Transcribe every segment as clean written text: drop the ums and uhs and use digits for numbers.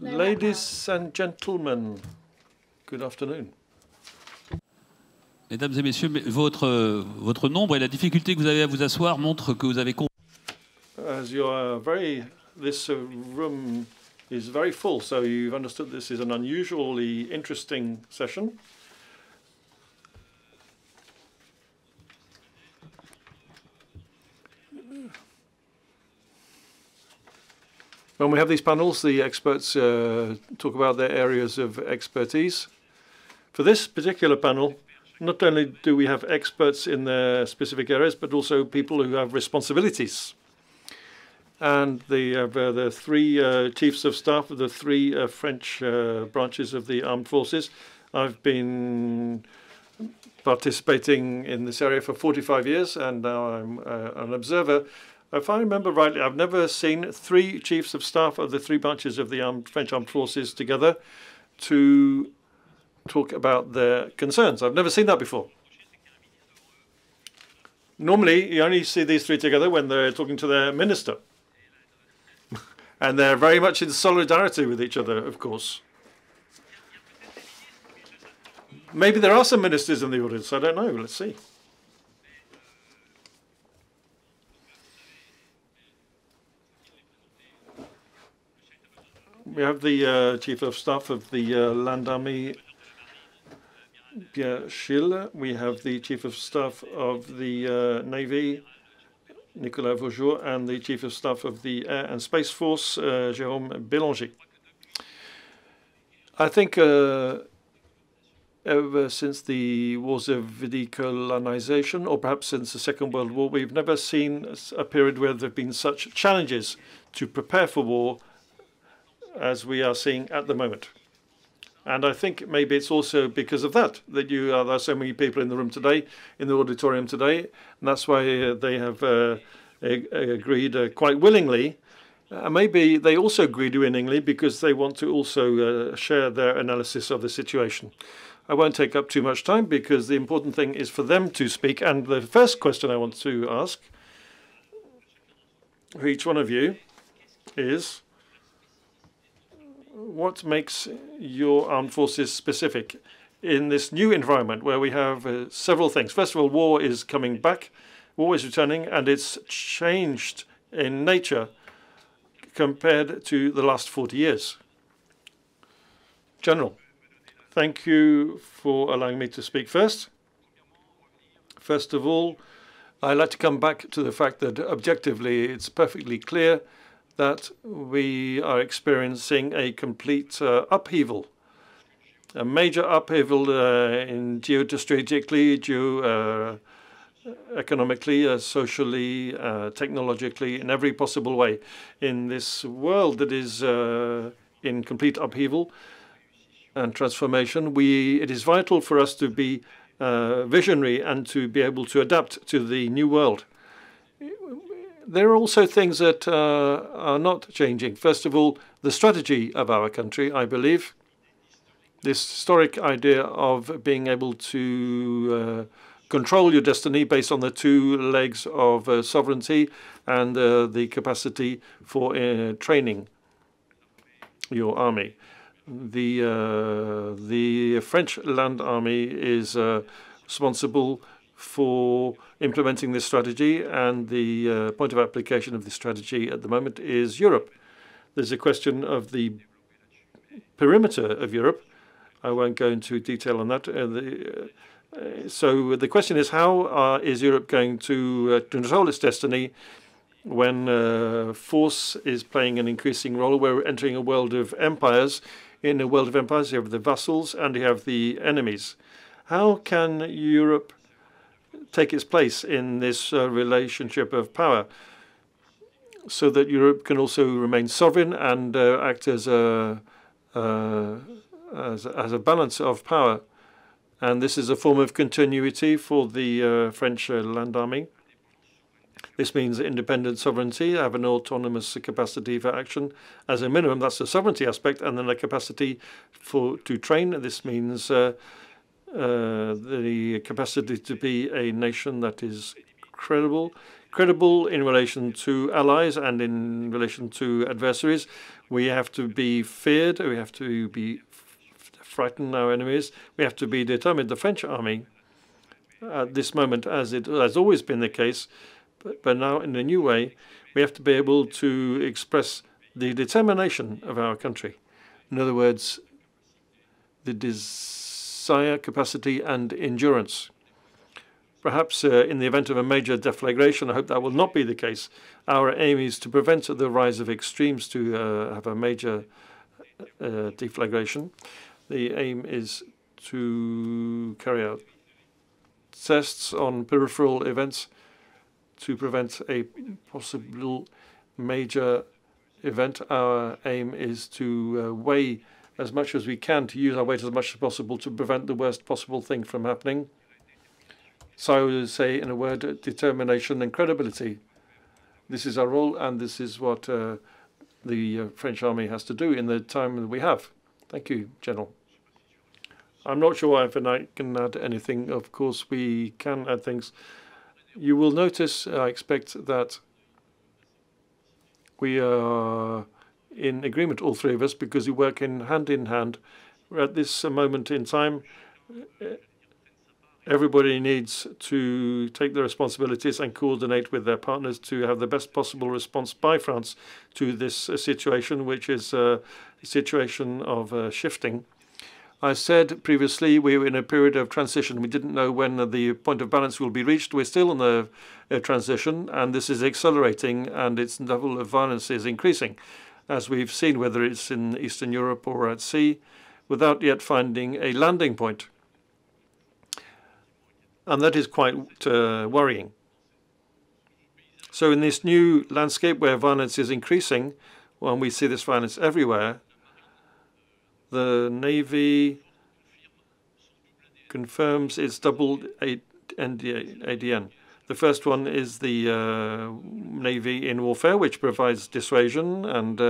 Ladies and gentlemen, good afternoon. Mesdames et messieurs, votre nombre et la difficulté que vous avez à vous asseoir montrent que vous avez compris. As you are this room is very full, so you've understood this is an unusually interesting session. When we have these panels, the experts talk about their areas of expertise. For this particular panel, not only do we have experts in their specific areas, but also people who have responsibilities. And they have the three chiefs of staff of the three French branches of the armed forces. I've been participating in this area for 45 years, and now I'm an observer. If I remember rightly, I've never seen three chiefs of staff of the three branches of the French armed forces together to talk about their concerns. I've never seen that before. Normally, you only see these three together when they're talking to their minister. And they're very much in solidarity with each other, of course. Maybe there are some ministers in the audience. I don't know. Let's see. We have the Chief of Staff of the Land Army, Pierre Schill. We have the Chief of Staff of the Navy, Nicolas Vaujour, and the Chief of Staff of the Air and Space Force, Jérôme Bélanger. I think ever since the wars of decolonization, or perhaps since the Second World War, we've never seen a period where there have been such challenges to prepare for war as we are seeing at the moment. And I think maybe it's also because of that there are so many people in the room today, in the auditorium today, and that's why they have agreed quite willingly. Maybe they also agreed willingly because they want to also share their analysis of the situation. I won't take up too much time because the important thing is for them to speak. And the first question I want to ask for each one of you is, what makes your armed forces specific in this new environment where we have several things? First of all, war is coming back, war is returning, and it's changed in nature compared to the last 40 years. General, thank you for allowing me to speak first. First of all, I'd like to come back to the fact that objectively it's perfectly clear that we are experiencing a complete upheaval, a major upheaval in geostrategically, economically, socially, technologically, in every possible way. In this world that is in complete upheaval and transformation, it is vital for us to be visionary and to be able to adapt to the new world. There are also things that are not changing. First of all, the strategy of our country, I believe. This historic idea of being able to control your destiny based on the two legs of sovereignty and the capacity for training your army. The French Land Army is responsible for implementing this strategy, and the point of application of this strategy at the moment is Europe. There's a question of the perimeter of Europe. I won't go into detail on that. So the question is, how is Europe going to control its destiny when force is playing an increasing role? We're entering a world of empires. In a world of empires, you have the vassals and you have the enemies. How can Europe take its place in this relationship of power so that Europe can also remain sovereign and act as a balance of power? And this is a form of continuity for the French Land Army. This means independent sovereignty, have an autonomous capacity for action as a minimum. That's the sovereignty aspect, and then a capacity to train. This means the capacity to be a nation that is credible in relation to allies and in relation to adversaries. We have to be feared. We have to be frighten our enemies. We have to be determined. The French army, at this moment, as it has always been the case, but now in a new way, we have to be able to express the determination of our country. In other words, the desire, capacity, and endurance. Perhaps in the event of a major deflagration, I hope that will not be the case. Our aim is to prevent the rise of extremes to have a major deflagration. The aim is to carry out tests on peripheral events to prevent a possible major event. Our aim is to weigh as much as we can, to use our weight as much as possible to prevent the worst possible thing from happening. So I would say, in a word, determination and credibility. This is our role, and this is what the French army has to do in the time that we have. Thank you, General. I'm not sure if I can add anything. Of course, we can add things. You will notice, I expect, that we are in agreement, all three of us, because we work in hand. At this moment in time, everybody needs to take their responsibilities and coordinate with their partners to have the best possible response by France to this situation, which is a situation of shifting. I said previously we were in a period of transition. We didn't know when the point of balance will be reached. We're still in the transition, and this is accelerating, and its level of violence is increasing, as we've seen, whether it's in Eastern Europe or at sea, without yet finding a landing point. And that is quite worrying. So in this new landscape where violence is increasing, when we see this violence everywhere, the Navy confirms its double ADN. The first one is the Navy in warfare, which provides dissuasion and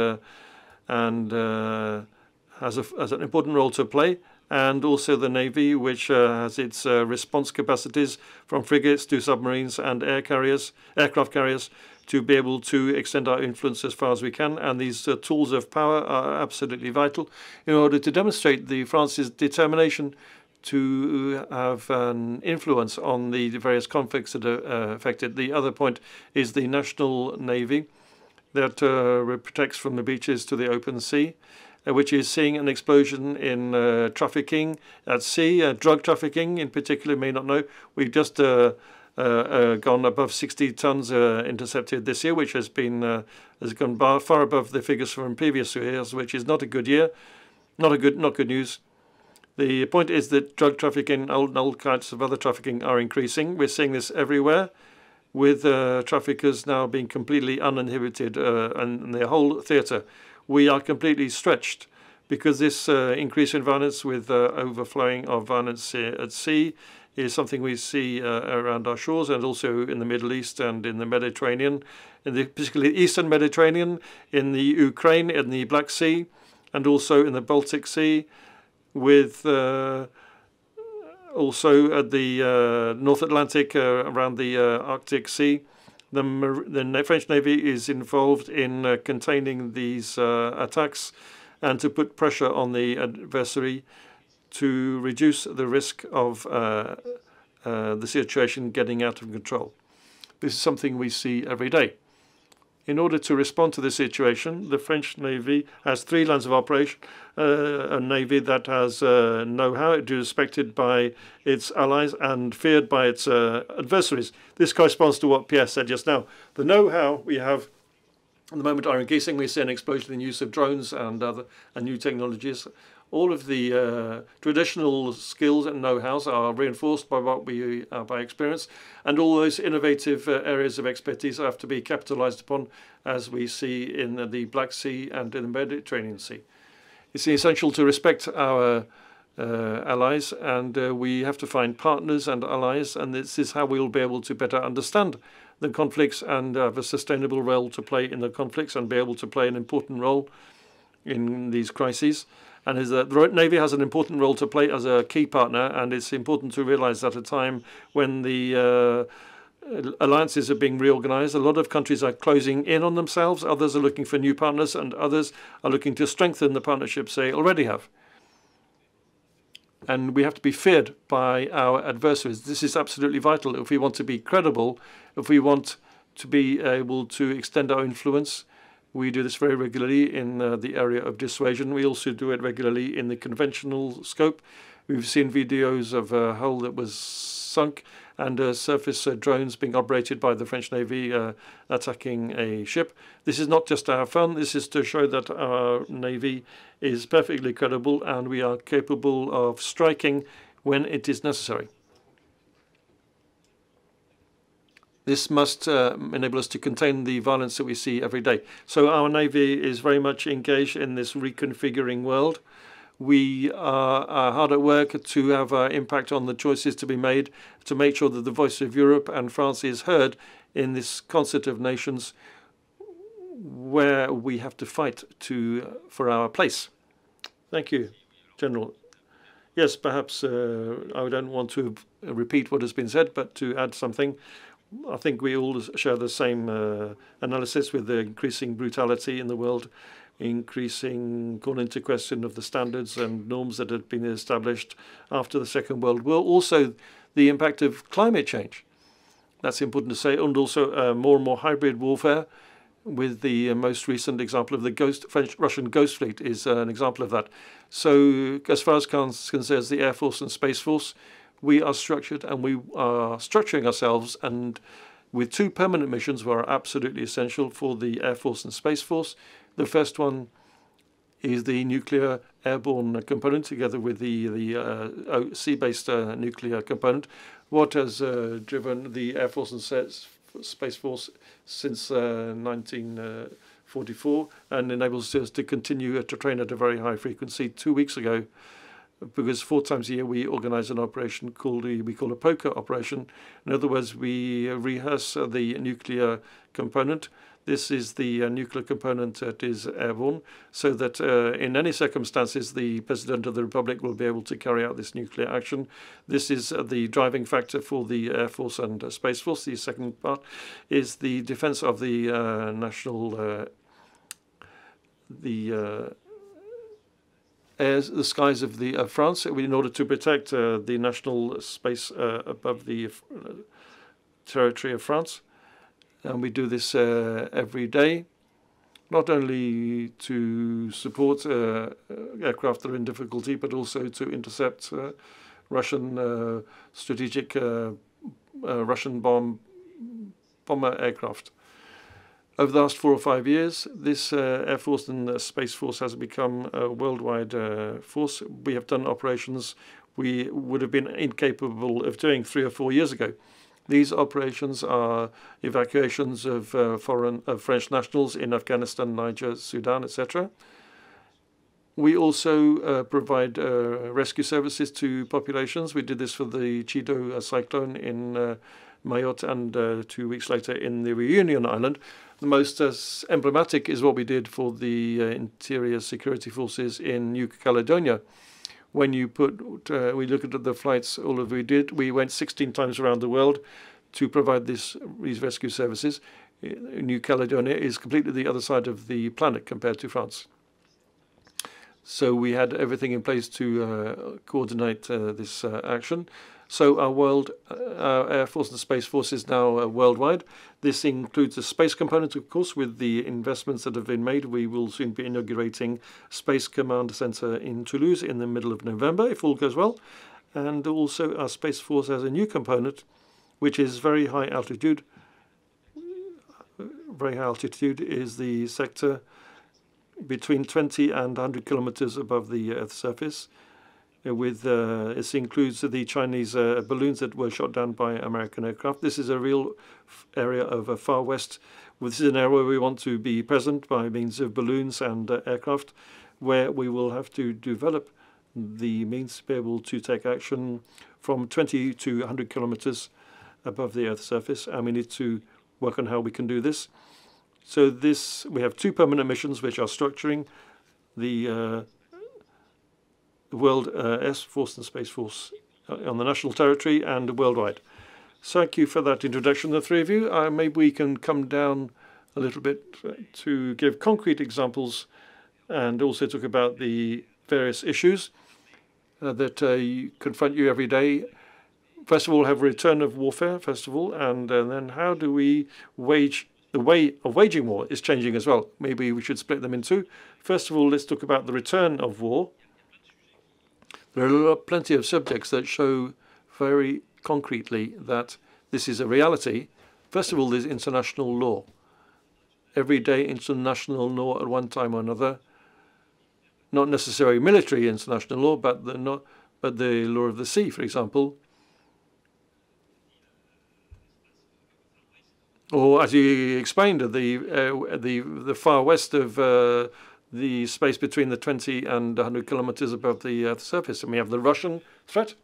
has an important role to play, and also the Navy, which has its response capacities from frigates to submarines and aircraft carriers, to be able to extend our influence as far as we can. And these tools of power are absolutely vital in order to demonstrate France's determination to have an influence on the various conflicts that are affected. The other point is the National Navy that protects from the beaches to the open sea, which is seeing an explosion in trafficking at sea, drug trafficking in particular. You may not know, we've just gone above 60 tons intercepted this year, which has gone far above the figures from previous years, which is not a good year, not good news. The point is that drug trafficking and all kinds of other trafficking are increasing. We're seeing this everywhere, with traffickers now being completely uninhibited in their whole theatre. We are completely stretched because this increase in violence with overflowing of violence at sea is something we see around our shores, and also in the Middle East and in the Mediterranean, in the particularly Eastern Mediterranean, in the Ukraine, in the Black Sea, and also in the Baltic Sea, with also at the North Atlantic around the Arctic Sea. The French Navy is involved in containing these attacks and to put pressure on the adversary to reduce the risk of the situation getting out of control. This is something we see every day. In order to respond to the situation, the French Navy has three lines of operation. A Navy that has know-how, it is respected by its allies and feared by its adversaries. This corresponds to what Pierre said just now. The know-how we have at the moment are increasing. We see an explosion in use of drones and new technologies. All of the traditional skills and know-hows are reinforced by what we by experience, and all those innovative areas of expertise have to be capitalized upon, as we see in the Black Sea and in the Mediterranean Sea. It's essential to respect our allies, and we have to find partners and allies, and this is how we will be able to better understand the conflicts and have a sustainable role to play in the conflicts and be able to play an important role in these crises. And the Navy has an important role to play as a key partner, and it's important to realize at a time when the alliances are being reorganized. A lot of countries are closing in on themselves. Others are looking for new partners, and others are looking to strengthen the partnerships they already have. And we have to be feared by our adversaries. This is absolutely vital if we want to be credible, if we want to be able to extend our influence. We do this very regularly in the area of dissuasion. We also do it regularly in the conventional scope. We've seen videos of a hull that was sunk and surface drones being operated by the French Navy attacking a ship. This is not just to have fun. This is to show that our Navy is perfectly credible and we are capable of striking when it is necessary. This must enable us to contain the violence that we see every day. So our Navy is very much engaged in this reconfiguring world. We are hard at work to have an impact on the choices to be made, to make sure that the voice of Europe and France is heard in this concert of nations where we have to fight for our place. Thank you, General. Yes, perhaps I don't want to repeat what has been said, but to add something. I think we all share the same analysis with the increasing brutality in the world, increasing calling into question of the standards and norms that had been established after the Second World War. Also, the impact of climate change. That's important to say, and also more and more hybrid warfare, with the most recent example of the French-Russian Ghost Fleet is an example of that. So, as far as concerns the Air Force and Space Force, we are structured and we are structuring ourselves, and with two permanent missions who are absolutely essential for the Air Force and Space Force. The first one is the nuclear airborne component, together with the sea-based nuclear component. What has driven the Air Force and Space Force since 1944 and enables us to continue to train at a very high frequency. 2 weeks ago, because 4 times a year we organize an operation we call a POCR operation. In other words, we rehearse the nuclear component. This is the nuclear component that is airborne, so that in any circumstances the President of the Republic will be able to carry out this nuclear action. This is the driving factor for the Air Force and Space Force. The second part is the defense of the the skies of France, in order to protect the national space above the territory of France. And we do this every day, not only to support aircraft that are in difficulty, but also to intercept Russian strategic Russian bomber aircraft. Over the last 4 or 5 years, this Air Force and Space Force has become a worldwide force. We have done operations we would have been incapable of doing 3 or 4 years ago. These operations are evacuations of French nationals in Afghanistan, Niger, Sudan, etc. We also provide rescue services to populations. We did this for the Chido cyclone in Mayotte and 2 weeks later in the Reunion Island. The most emblematic is what we did for the interior security forces in New Caledonia. When you we look at the flights, all of we did, we went 16 times around the world to provide these rescue services. New Caledonia is completely the other side of the planet compared to France. So we had everything in place to coordinate this action. So our Air Force and Space Force is now worldwide. This includes a space component, of course, with the investments that have been made. We will soon be inaugurating Space Command Center in Toulouse in the middle of November, if all goes well. And also our Space Force has a new component, which is very high altitude. Very high altitude is the sector between 20 and 100 kilometers above the Earth's surface. This includes the Chinese balloons that were shot down by American aircraft. This is a real area of Far West. This is an area where we want to be present by means of balloons and aircraft, where we will have to develop the means to be able to take action from 20 to 100 kilometers above the Earth's surface, and we need to work on how we can do this. So we have 2 permanent missions which are structuring the World Air Force and Space Force on the national territory and worldwide. Thank you for that introduction, the three of you. Maybe we can come down a little bit to give concrete examples and also talk about the various issues that confront you every day. First of all, have return of warfare, first of all, and then how do we wage, the way of waging war is changing as well. Maybe we should split them in two. First of all, let's talk about the return of war. There are plenty of subjects that show very concretely that this is a reality. First of all, there's international law. Everyday international law at one time or another. Not necessarily military international law, but the law of the sea, for example. Or, as you explained, the far west of the space between the 20 and 100 kilometers above the Earth's surface. And we have the Russian threat.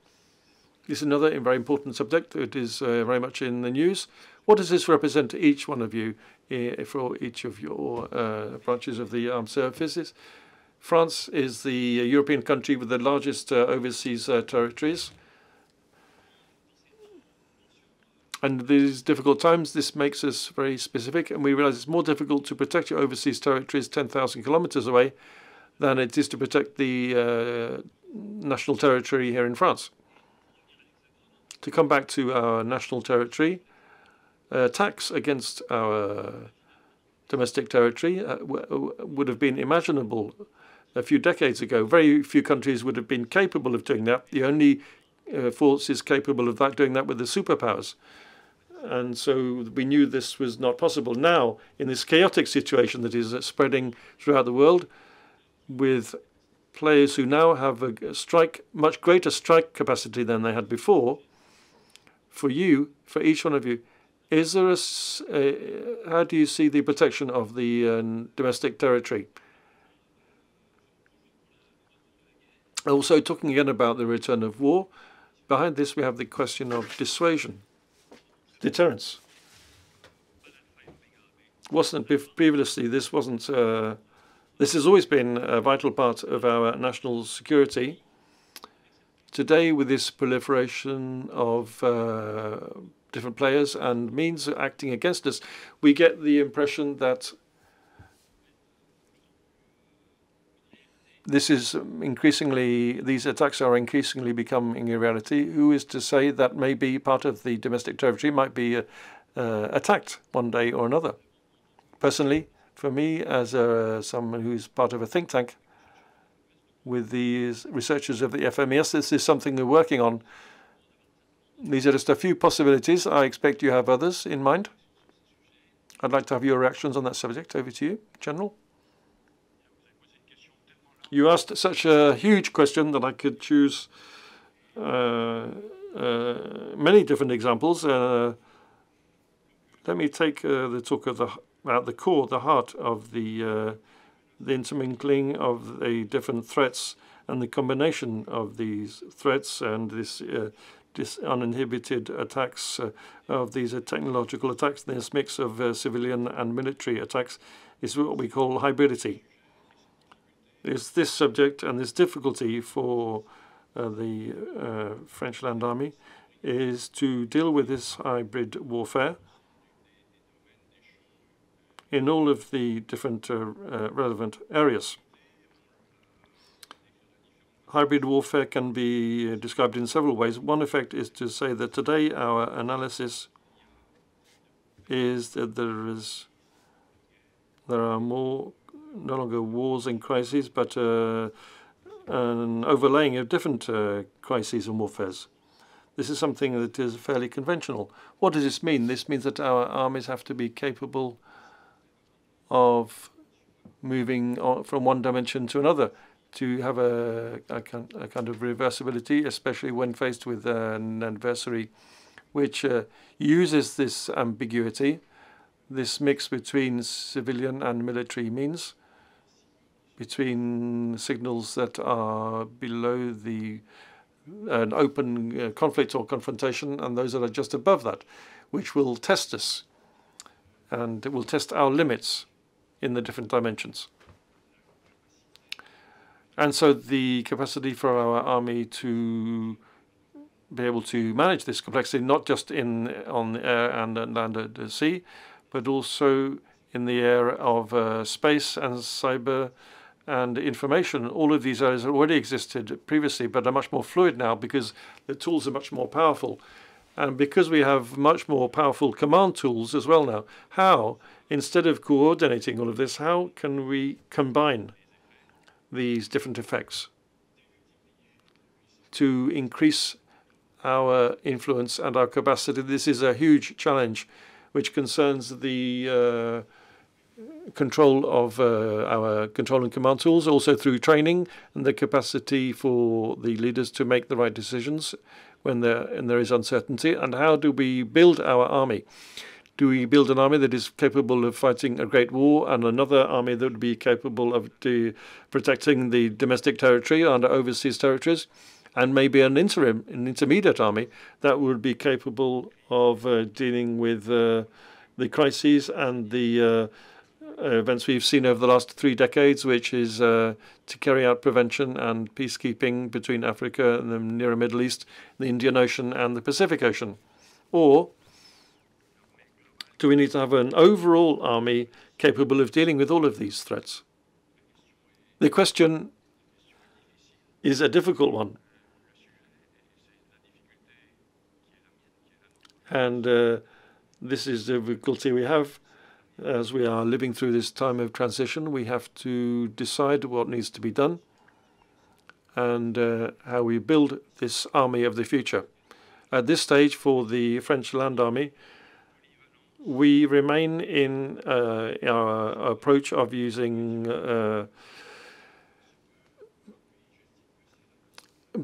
This is another very important subject. It is very much in the news. What does this represent to each one of you for each of your branches of the armed services? France is the European country with the largest overseas territories. And these difficult times, this makes us very specific, and we realize it's more difficult to protect your overseas territories 10,000 kilometers away than it is to protect the national territory here in France. To come back to our national territory, attacks against our domestic territory would have been imaginable a few decades ago. Very few countries would have been capable of doing that. The only forces capable of doing that were the superpowers. And so we knew this was not possible. Now, in this chaotic situation that is spreading throughout the world, with players who now have a much greater strike capacity than they had before, for you, for each one of you, is there how do you see the protection of the domestic territory? Also, talking again about the return of war, behind this we have the question of dissuasion. Deterrence. Previously, this wasn't. This has always been a vital part of our national security. Today, with this proliferation of different players and means acting against us, we get the impression that this is increasingly, these attacks are increasingly becoming a reality. Who is to say that maybe part of the domestic territory might be attacked one day or another? Personally, for me, as someone who's part of a think tank with the researchers of the FMES, this is something we're working on. These are just a few possibilities. I expect you have others in mind. I'd like to have your reactions on that subject. Over to you, General. You asked such a huge question that I could choose many different examples. Let me take the talk about the core, the heart of the intermingling of the different threats and the combination of these threats and this uninhibited attacks of these technological attacks. This mix of civilian and military attacks is what we call hybridity. Is this subject and this difficulty for the French Land Army is to deal with this hybrid warfare in all of the different relevant areas. Hybrid warfare can be described in several ways. One effect is to say that today our analysis is that there are no longer wars and crises, but an overlaying of different crises and warfares. This is something that is fairly conventional. What does this mean? This means that our armies have to be capable of moving from one dimension to another, to have a kind of reversibility, especially when faced with an adversary which uses this ambiguity, this mix between civilian and military means, between signals that are below an open conflict or confrontation and those that are just above that, which will test us, and it will test our limits in the different dimensions. And so the capacity for our army to be able to manage this complexity, not just on the air and land and sea, but also in the area of space and cyber and information. All of these areas already existed previously, but are much more fluid now because the tools are much more powerful. And because we have much more powerful command tools as well now, how, instead of coordinating all of this, how can we combine these different effects to increase our influence and our capacity? This is a huge challenge which concerns the control of our control and command tools, also through training and the capacity for the leaders to make the right decisions when there is uncertainty. And how do we build our army? Do we build an army that is capable of fighting a great war and another army that would be capable of protecting the domestic territory and overseas territories, and maybe an intermediate army that would be capable of dealing with the crises and the events we've seen over the last 3 decades, which is to carry out prevention and peacekeeping between Africa and the Near Middle East, the Indian Ocean and the Pacific Ocean? Or do we need to have an overall army capable of dealing with all of these threats? The question is a difficult one. And this is the difficulty we have. As we are living through this time of transition, we have to decide what needs to be done and how we build this army of the future. At this stage, for the French Land Army, we remain in our approach of using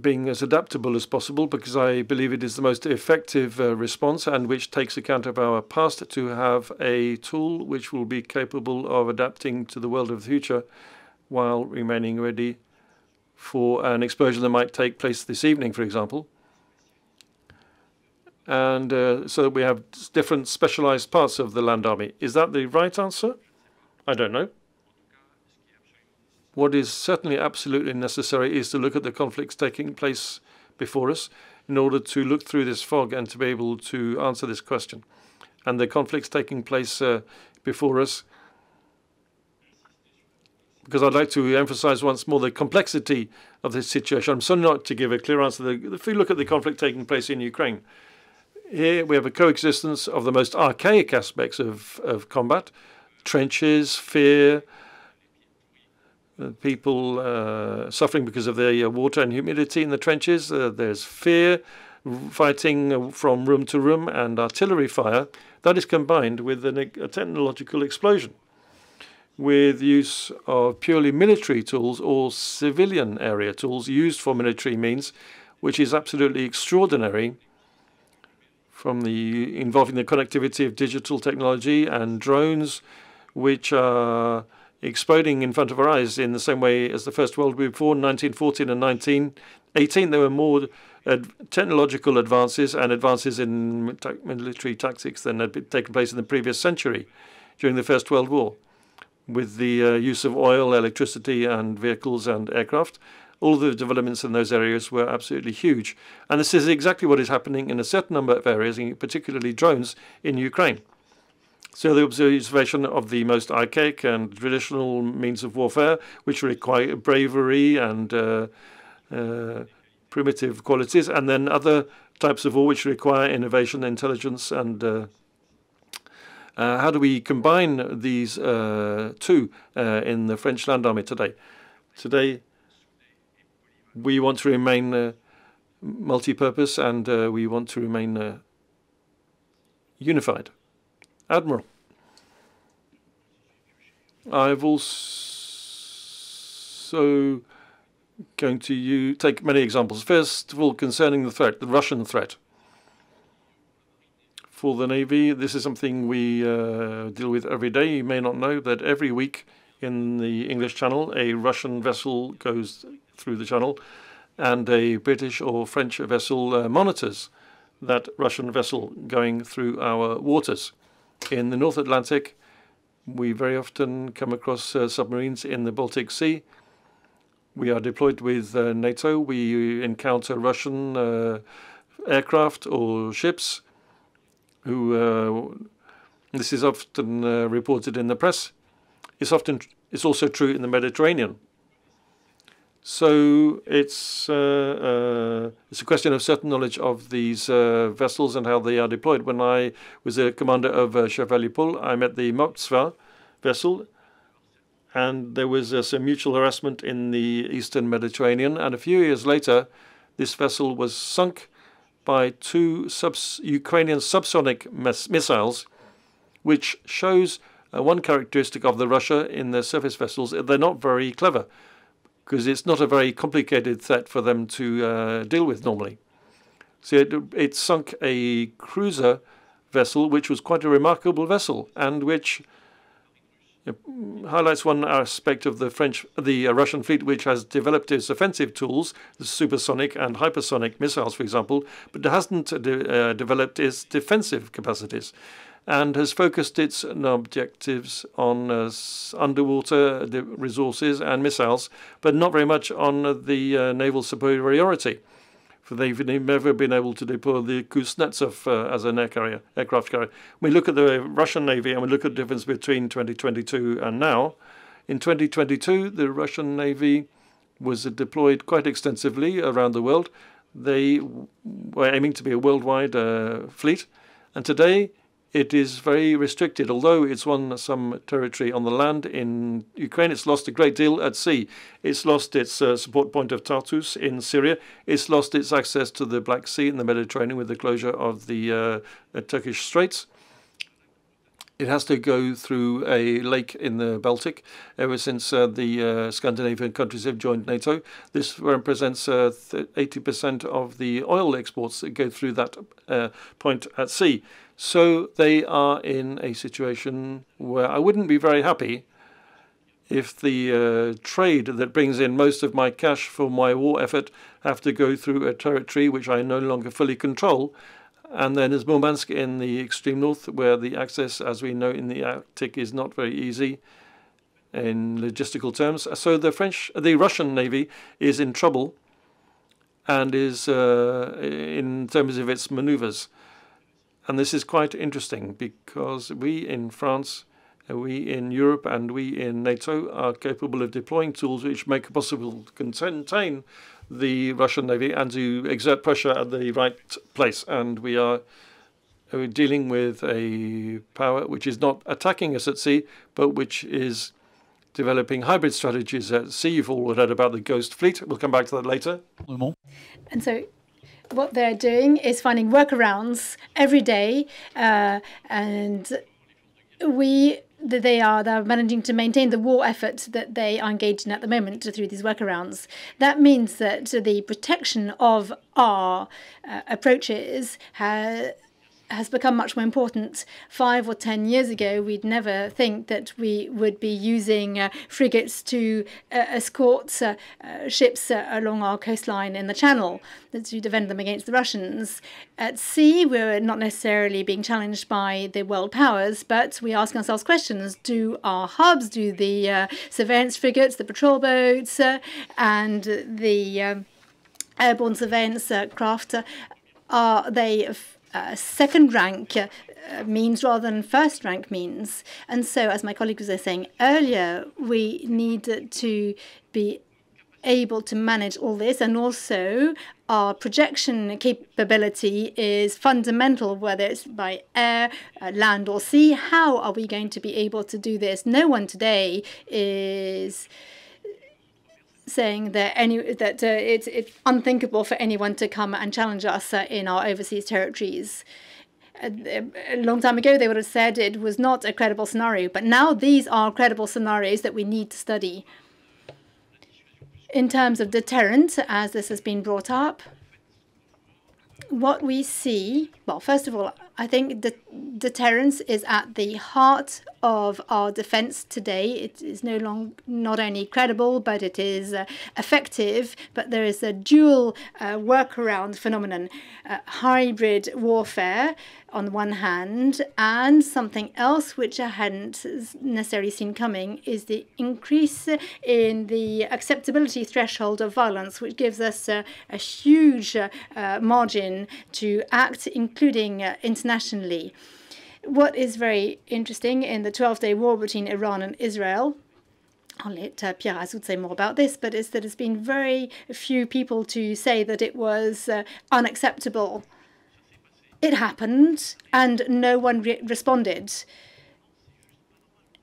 being as adaptable as possible, because I believe it is the most effective response and which takes account of our past, to have a tool which will be capable of adapting to the world of the future while remaining ready for an explosion that might take place this evening, for example. And so we have different specialized parts of the land army. Is that the right answer? I don't know. What is certainly absolutely necessary is to look at the conflicts taking place before us in order to look through this fog and to be able to answer this question. And the conflicts taking place before us, because I'd like to emphasize once more the complexity of this situation. I'm sorry not to give a clear answer. If we look at the conflict taking place in Ukraine, here we have a coexistence of the most archaic aspects of combat: trenches, fear, people suffering because of the water and humidity in the trenches. There's fear, fighting from room to room, and artillery fire. That is combined with a technological explosion, with use of purely military tools or civilian area tools used for military means, which is absolutely extraordinary, from involving the connectivity of digital technology and drones, which are exploding in front of our eyes in the same way as the First World War before. In 1914 and 1918, there were more technological advances and advances in military tactics than had taken place in the previous century during the First World War, with the use of oil, electricity, and vehicles and aircraft. All the developments in those areas were absolutely huge. And this is exactly what is happening in a certain number of areas, particularly drones, in Ukraine. So the observation of the most archaic and traditional means of warfare, which require bravery and primitive qualities, and then other types of war which require innovation, intelligence, and how do we combine these two in the French Land Army today? Today, we want to remain multi-purpose, and we want to remain unified. Admiral, I've also going to take many examples. First of all, concerning the threat, the Russian threat. For the Navy, this is something we deal with every day. You may not know that every week in the English Channel, a Russian vessel goes through the channel, and a British or French vessel monitors that Russian vessel going through our waters. In the North Atlantic, we very often come across submarines in the Baltic Sea. We are deployed with NATO. We encounter Russian aircraft or ships, who this is often reported in the press. It's also true in the Mediterranean. So it's a question of certain knowledge of these vessels and how they are deployed. When I was a commander of Chevalier Paul, I met the Moskva vessel, and there was some mutual harassment in the eastern Mediterranean. And a few years later, this vessel was sunk by two Ukrainian subsonic missiles, which shows one characteristic of the Russia in their surface vessels. They're not very clever, because it's not a very complicated threat for them to deal with normally. So it sunk a cruiser vessel, which was quite a remarkable vessel, and which highlights one aspect of the Russian fleet, which has developed its offensive tools, the supersonic and hypersonic missiles, for example, but hasn't developed its defensive capacities, and has focused its objectives on underwater resources and missiles, but not very much on the naval superiority. For they've never been able to deploy the Kuznetsov as an aircraft carrier. We look at the Russian Navy and we look at the difference between 2022 and now. In 2022, the Russian Navy was deployed quite extensively around the world. They were aiming to be a worldwide fleet, and today it is very restricted. Although it's won some territory on the land in Ukraine, it's lost a great deal at sea. It's lost its support point of Tartus in Syria. It's lost its access to the Black Sea and the Mediterranean with the closure of the Turkish Straits. It has to go through a lake in the Baltic ever since the Scandinavian countries have joined NATO. This represents 80% of the oil exports that go through that point at sea. So they are in a situation where I wouldn't be very happy if the trade that brings in most of my cash for my war effort have to go through a territory which I no longer fully control. And then there's Murmansk in the extreme north, where the access, as we know, in the Arctic is not very easy in logistical terms. So the Russian Navy is in trouble, and is in terms of its maneuvers. And this is quite interesting, because we in France, we in Europe, and we in NATO are capable of deploying tools which make it possible to contain the Russian Navy and to exert pressure at the right place. And we are dealing with a power which is not attacking us at sea, but which is developing hybrid strategies at sea. You've all heard about the Ghost Fleet. We'll come back to that later. And so what they're doing is finding workarounds every day, and they're managing to maintain the war effort that they are engaged in at the moment through these workarounds. That means that the protection of our approaches has become much more important. 5 or 10 years ago, we'd never think that we would be using frigates to escort ships along our coastline in the Channel to defend them against the Russians. At sea, we're not necessarily being challenged by the world powers, but we ask ourselves questions. Do our hubs, do the surveillance frigates, the patrol boats, and the airborne surveillance craft, are they second rank means rather than first rank means? And so, as my colleague was saying earlier, we need to be able to manage all this, and also our projection capability is fundamental, whether it's by air, land or sea. How are we going to be able to do this? No one today is saying that it's unthinkable for anyone to come and challenge us in our overseas territories. A long time ago, they would have said it was not a credible scenario, but now these are credible scenarios that we need to study. In terms of deterrent, as this has been brought up, what we see, well, first of all, I think deterrence is at the heart of our defense today. It is not only credible, but it is effective. But there is a dual workaround phenomenon, hybrid warfare on the one hand, and something else which I hadn't necessarily seen coming is the increase in the acceptability threshold of violence, which gives us a huge margin to act, including internationally. What is very interesting in the 12-day war between Iran and Israel, I'll let Pierre Azoud say more about this, but is that there's been very few people to say that it was unacceptable. It happened, and no one responded.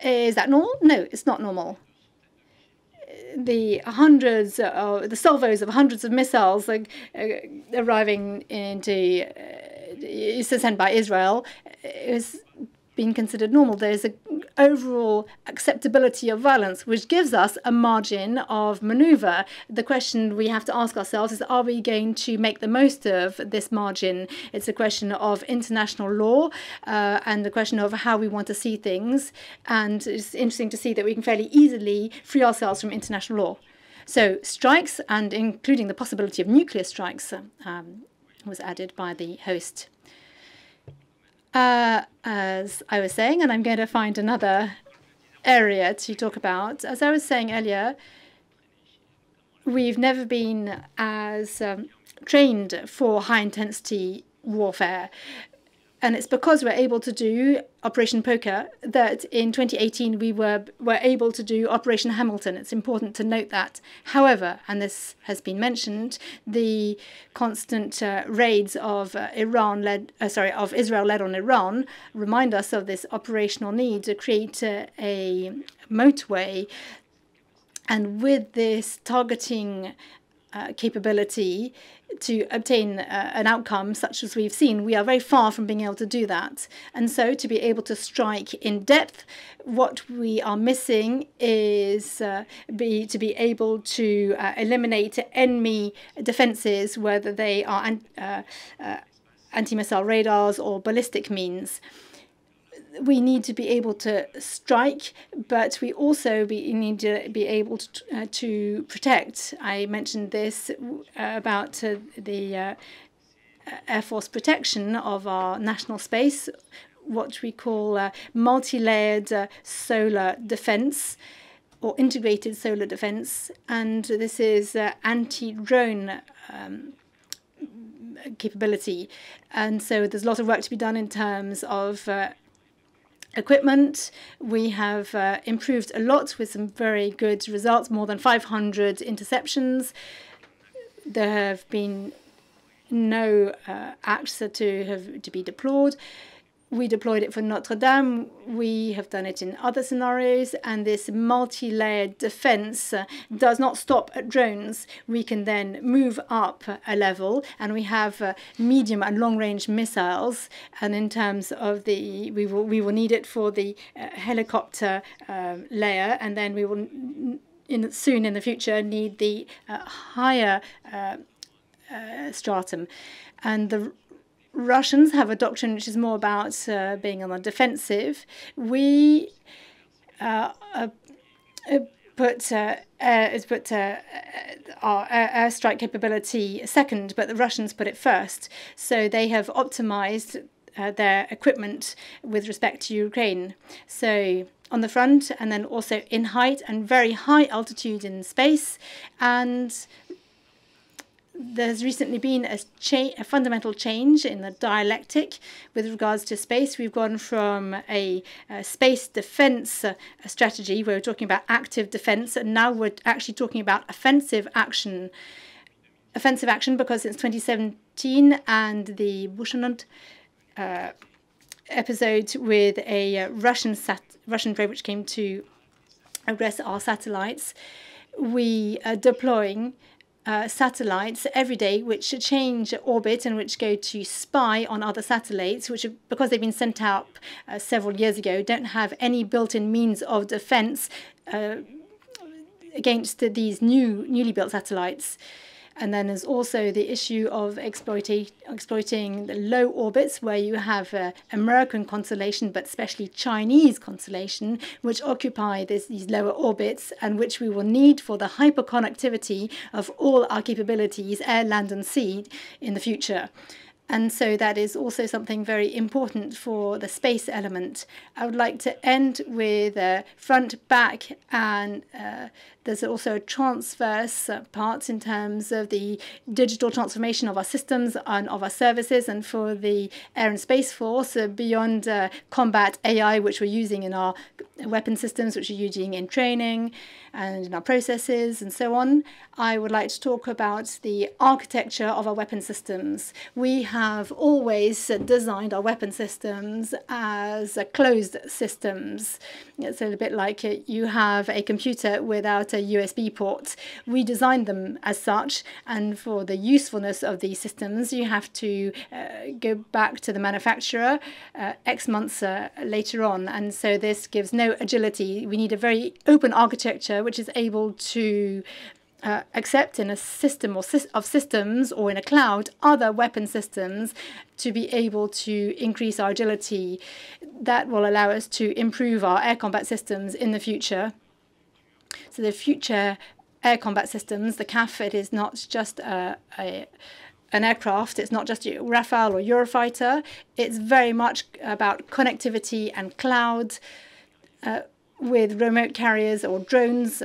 Is that normal? No, it's not normal. The salvos of hundreds of missiles arriving into sent by Israel is being considered normal. There's an overall acceptability of violence, which gives us a margin of maneuver. The question we have to ask ourselves is, are we going to make the most of this margin? It's a question of international law and the question of how we want to see things. And it's interesting to see that we can fairly easily free ourselves from international law. So strikes, and including the possibility of nuclear strikes, was added by the host. As I was saying, and I'm going to find another area to talk about. As I was saying earlier, we've never been as trained for high-intensity warfare. And it's because we're able to do Operation Poker that in 2018 we were able to do Operation Hamilton. It's important to note that. However, and this has been mentioned, the constant raids of Israel led on Iran remind us of this operational need to create a motorway. And with this targeting capability to obtain an outcome such as we've seen, we are very far from being able to do that. And so to be able to strike in depth, what we are missing is to be able to eliminate enemy defenses, whether they are anti-missile radars or ballistic means. We need to be able to strike, but we also need to be able to protect. I mentioned this about the Air Force protection of our national space, what we call multi-layered solar defense or integrated solar defense. And this is anti-drone capability. And so there's a lot of work to be done in terms of equipment. We have improved a lot with some very good results, more than 500 interceptions. There have been no acts to be deployed. We deployed it for Notre Dame. We have done it in other scenarios, and this multi-layered defense does not stop at drones. We can then move up a level, and we have medium and long-range missiles. And in terms of we will need it for the helicopter layer, and then we will soon in the future need the higher stratum. And the Russians have a doctrine which is more about being on the defensive. We put our airstrike capability second, but the Russians put it first. So they have optimized their equipment with respect to Ukraine. So on the front, and then also in height and very high altitude in space. And there's recently been a fundamental change in the dialectic with regards to space. We've gone from a space defense strategy where we're talking about active defense, and now we're actually talking about offensive action. Offensive action because since 2017 and the Bushland episode with a Russian probe which came to aggress our satellites, we are deploying satellites every day which change orbit and which go to spy on other satellites, which, because they've been sent out several years ago, don't have any built-in means of defense against these newly built satellites. And then there's also the issue of exploiting the low orbits, where you have American constellation, but especially Chinese constellation, which occupy these lower orbits and which we will need for the hyperconnectivity of all our capabilities, air, land, and sea, in the future. And so that is also something very important for the space element. I would like to end with front, back, and there's also a transverse part in terms of the digital transformation of our systems and of our services. And for the Air and Space Force, beyond combat AI, which we're using in our weapon systems, which we're using in training and in our processes and so on, I would like to talk about the architecture of our weapon systems. We have always designed our weapon systems as closed systems. It's a little bit like you have a computer without a USB port. We designed them as such, and for the usefulness of these systems, you have to go back to the manufacturer X months later on, and so this gives no agility. We need a very open architecture which is able to accept in a system of systems or in a cloud other weapon systems to be able to increase our agility. That will allow us to improve our air combat systems in the future. So the future air combat systems, the CAF, it is not just an aircraft, it's not just a Rafale or Eurofighter, it's very much about connectivity and cloud, with remote carriers or drones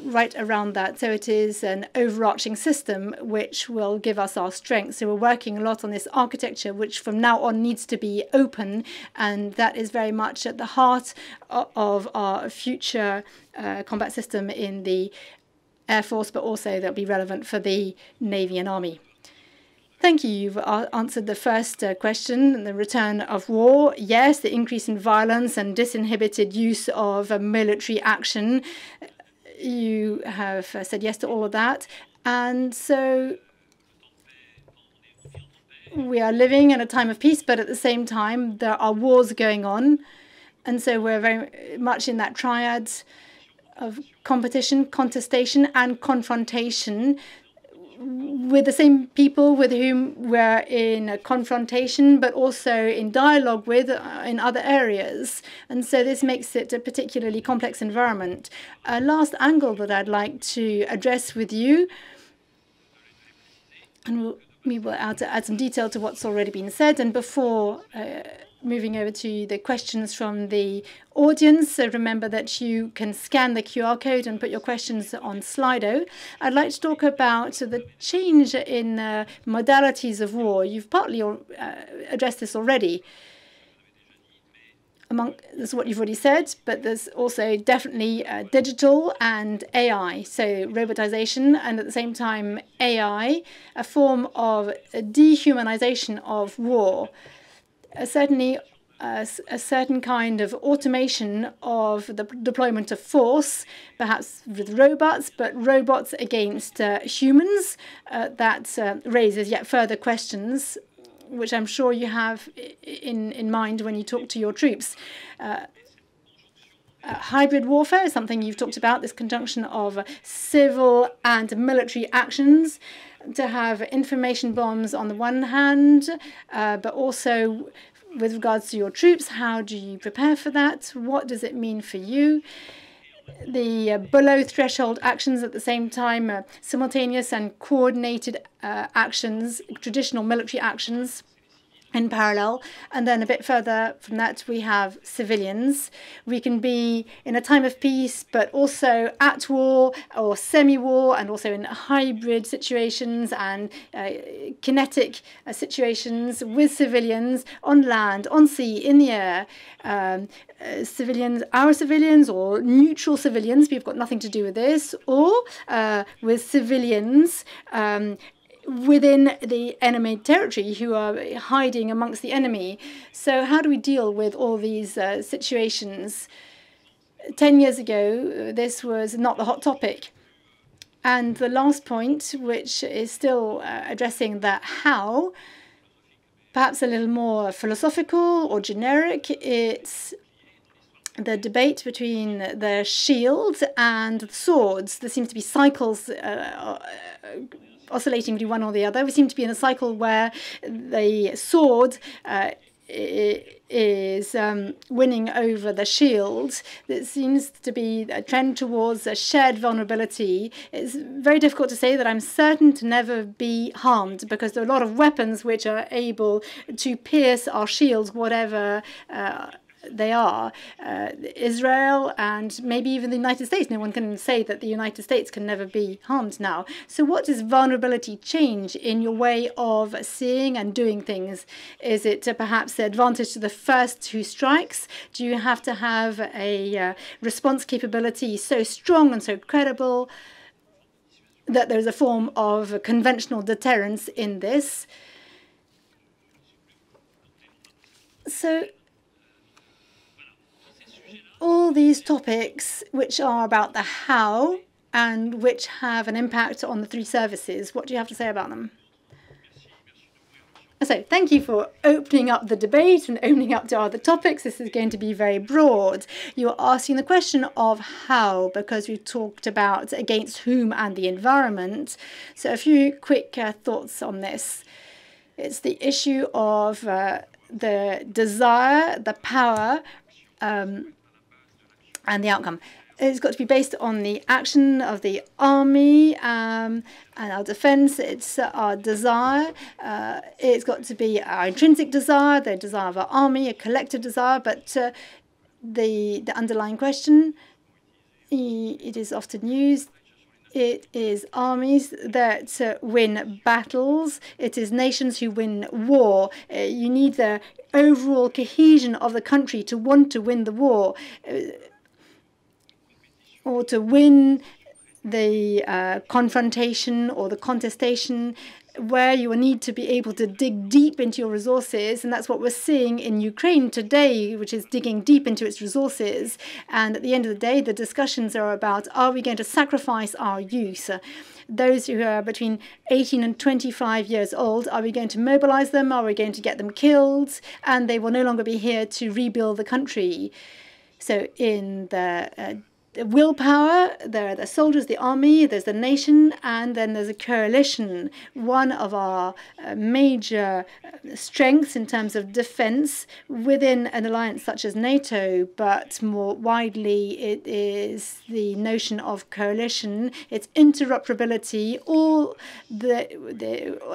right around that. So it is an overarching system which will give us our strength. So we're working a lot on this architecture, which from now on needs to be open, and that is very much at the heart of our future combat system in the Air Force, but also that'll be relevant for the Navy and Army. Thank you. You've answered the first question, the return of war. Yes, the increase in violence and disinhibited use of military action. You have said yes to all of that. And so we are living in a time of peace, but at the same time, there are wars going on. And so we're very much in that triad of competition, contestation, and confrontation with the same people with whom we're in a confrontation, but also in dialogue with in other areas. And so this makes it a particularly complex environment. A last angle that I'd like to address with you, and we will add some detail to what's already been said, and before moving over to the questions from the audience, so remember that you can scan the QR code and put your questions on Slido. I'd like to talk about the change in modalities of war. You've partly addressed this already. This is what you've already said, but there's also definitely digital and AI, so robotization, and at the same time AI, a form of dehumanization of war. Certainly a certain kind of automation of the deployment of force, perhaps with robots, but robots against humans, that raises yet further questions, which I'm sure you have in mind when you talk to your troops. Hybrid warfare is something you've talked about, this conjunction of civil and military actions, to have information bombs on the one hand, but also with regards to your troops, how do you prepare for that? What does it mean for you? The below threshold actions at the same time, simultaneous and coordinated actions, traditional military actions in parallel. And then a bit further from that, we have civilians. We can be in a time of peace, but also at war or semi-war, and also in hybrid situations and kinetic situations with civilians on land, on sea, in the air. Civilians, our civilians, or neutral civilians, we've got nothing to do with this, or with civilians within the enemy territory who are hiding amongst the enemy. So how do we deal with all these situations? 10 years ago, this was not the hot topic. And the last point, which is still addressing that how, perhaps a little more philosophical or generic, it's the debate between the shields and the swords. There seems to be cycles oscillating between one or the other. We seem to be in a cycle where the sword is winning over the shield. There seems to be a trend towards a shared vulnerability. It's very difficult to say that I'm certain to never be harmed, because there are a lot of weapons which are able to pierce our shields, whatever they are. Israel and maybe even the United States. No one can say that the United States can never be harmed now. So what does vulnerability change in your way of seeing and doing things? Is it perhaps the advantage to the first who strikes? Do you have to have a response capability so strong and so credible that there's a form of conventional deterrence in this? So all these topics which are about the how and which have an impact on the three services, what do you have to say about them? So thank you for opening up the debate and opening up to other topics. This is going to be very broad. You're asking the question of how, because we talked about against whom and the environment. So a few quick thoughts on this. It's the issue of the desire, the power, and the outcome. It's got to be based on the action of the army and our defense. It's our desire. It's got to be our intrinsic desire, the desire of our army, a collective desire. But the underlying question, it is often used. It is armies that win battles. It is nations who win war. You need the overall cohesion of the country to want to win the war, or to win the confrontation or the contestation, where you will need to be able to dig deep into your resources. And that's what we're seeing in Ukraine today, which is digging deep into its resources. And at the end of the day, the discussions are about, are we going to sacrifice our youth? Those who are between 18 and 25 years old, are we going to mobilize them? Are we going to get them killed? And they will no longer be here to rebuild the country. So in the willpower, there are the soldiers, the army, there's the nation, and then there's a coalition. One of our major strengths in terms of defense within an alliance such as NATO, but more widely it is the notion of coalition, it's interoperability, all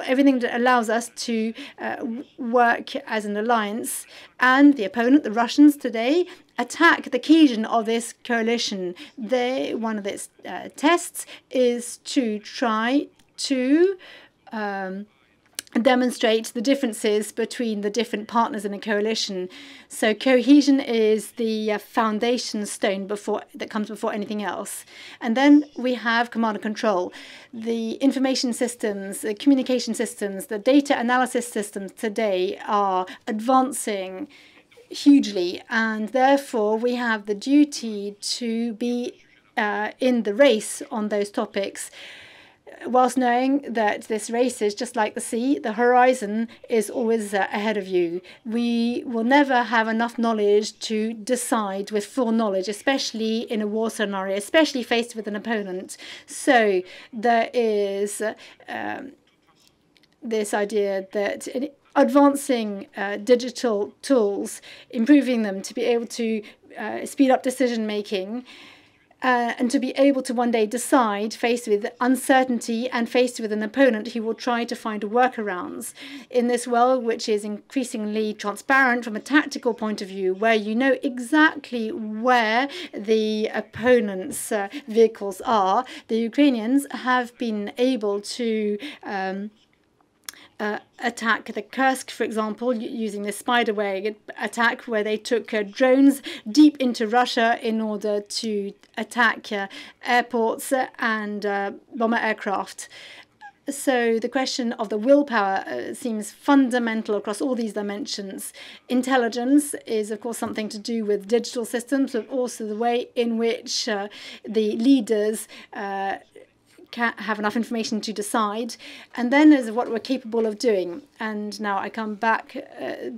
everything that allows us to work as an alliance. And the opponent, the Russians today, attack the cohesion of this coalition. One of its tests is to try to demonstrate the differences between the different partners in a coalition. So cohesion is the foundation stone that comes before anything else. And then we have command and control. The information systems, the communication systems, the data analysis systems today are advancing hugely, and therefore we have the duty to be in the race on those topics, whilst knowing that this race is just like the sea. The horizon is always ahead of you. We will never have enough knowledge to decide with full knowledge, especially in a war scenario, especially faced with an opponent. So there is this idea that advancing digital tools, improving them to be able to speed up decision making, and to be able to one day decide, faced with uncertainty and faced with an opponent who will try to find workarounds in this world, which is increasingly transparent from a tactical point of view, where you know exactly where the opponent's vehicles are. The Ukrainians have been able to attack the Kursk, for example, using the spiderweb attack, where they took drones deep into Russia in order to attack airports and bomber aircraft. So the question of the willpower seems fundamental across all these dimensions. Intelligence is, of course, something to do with digital systems, but also the way in which the leaders have enough information to decide, and then is what we're capable of doing. And now I come back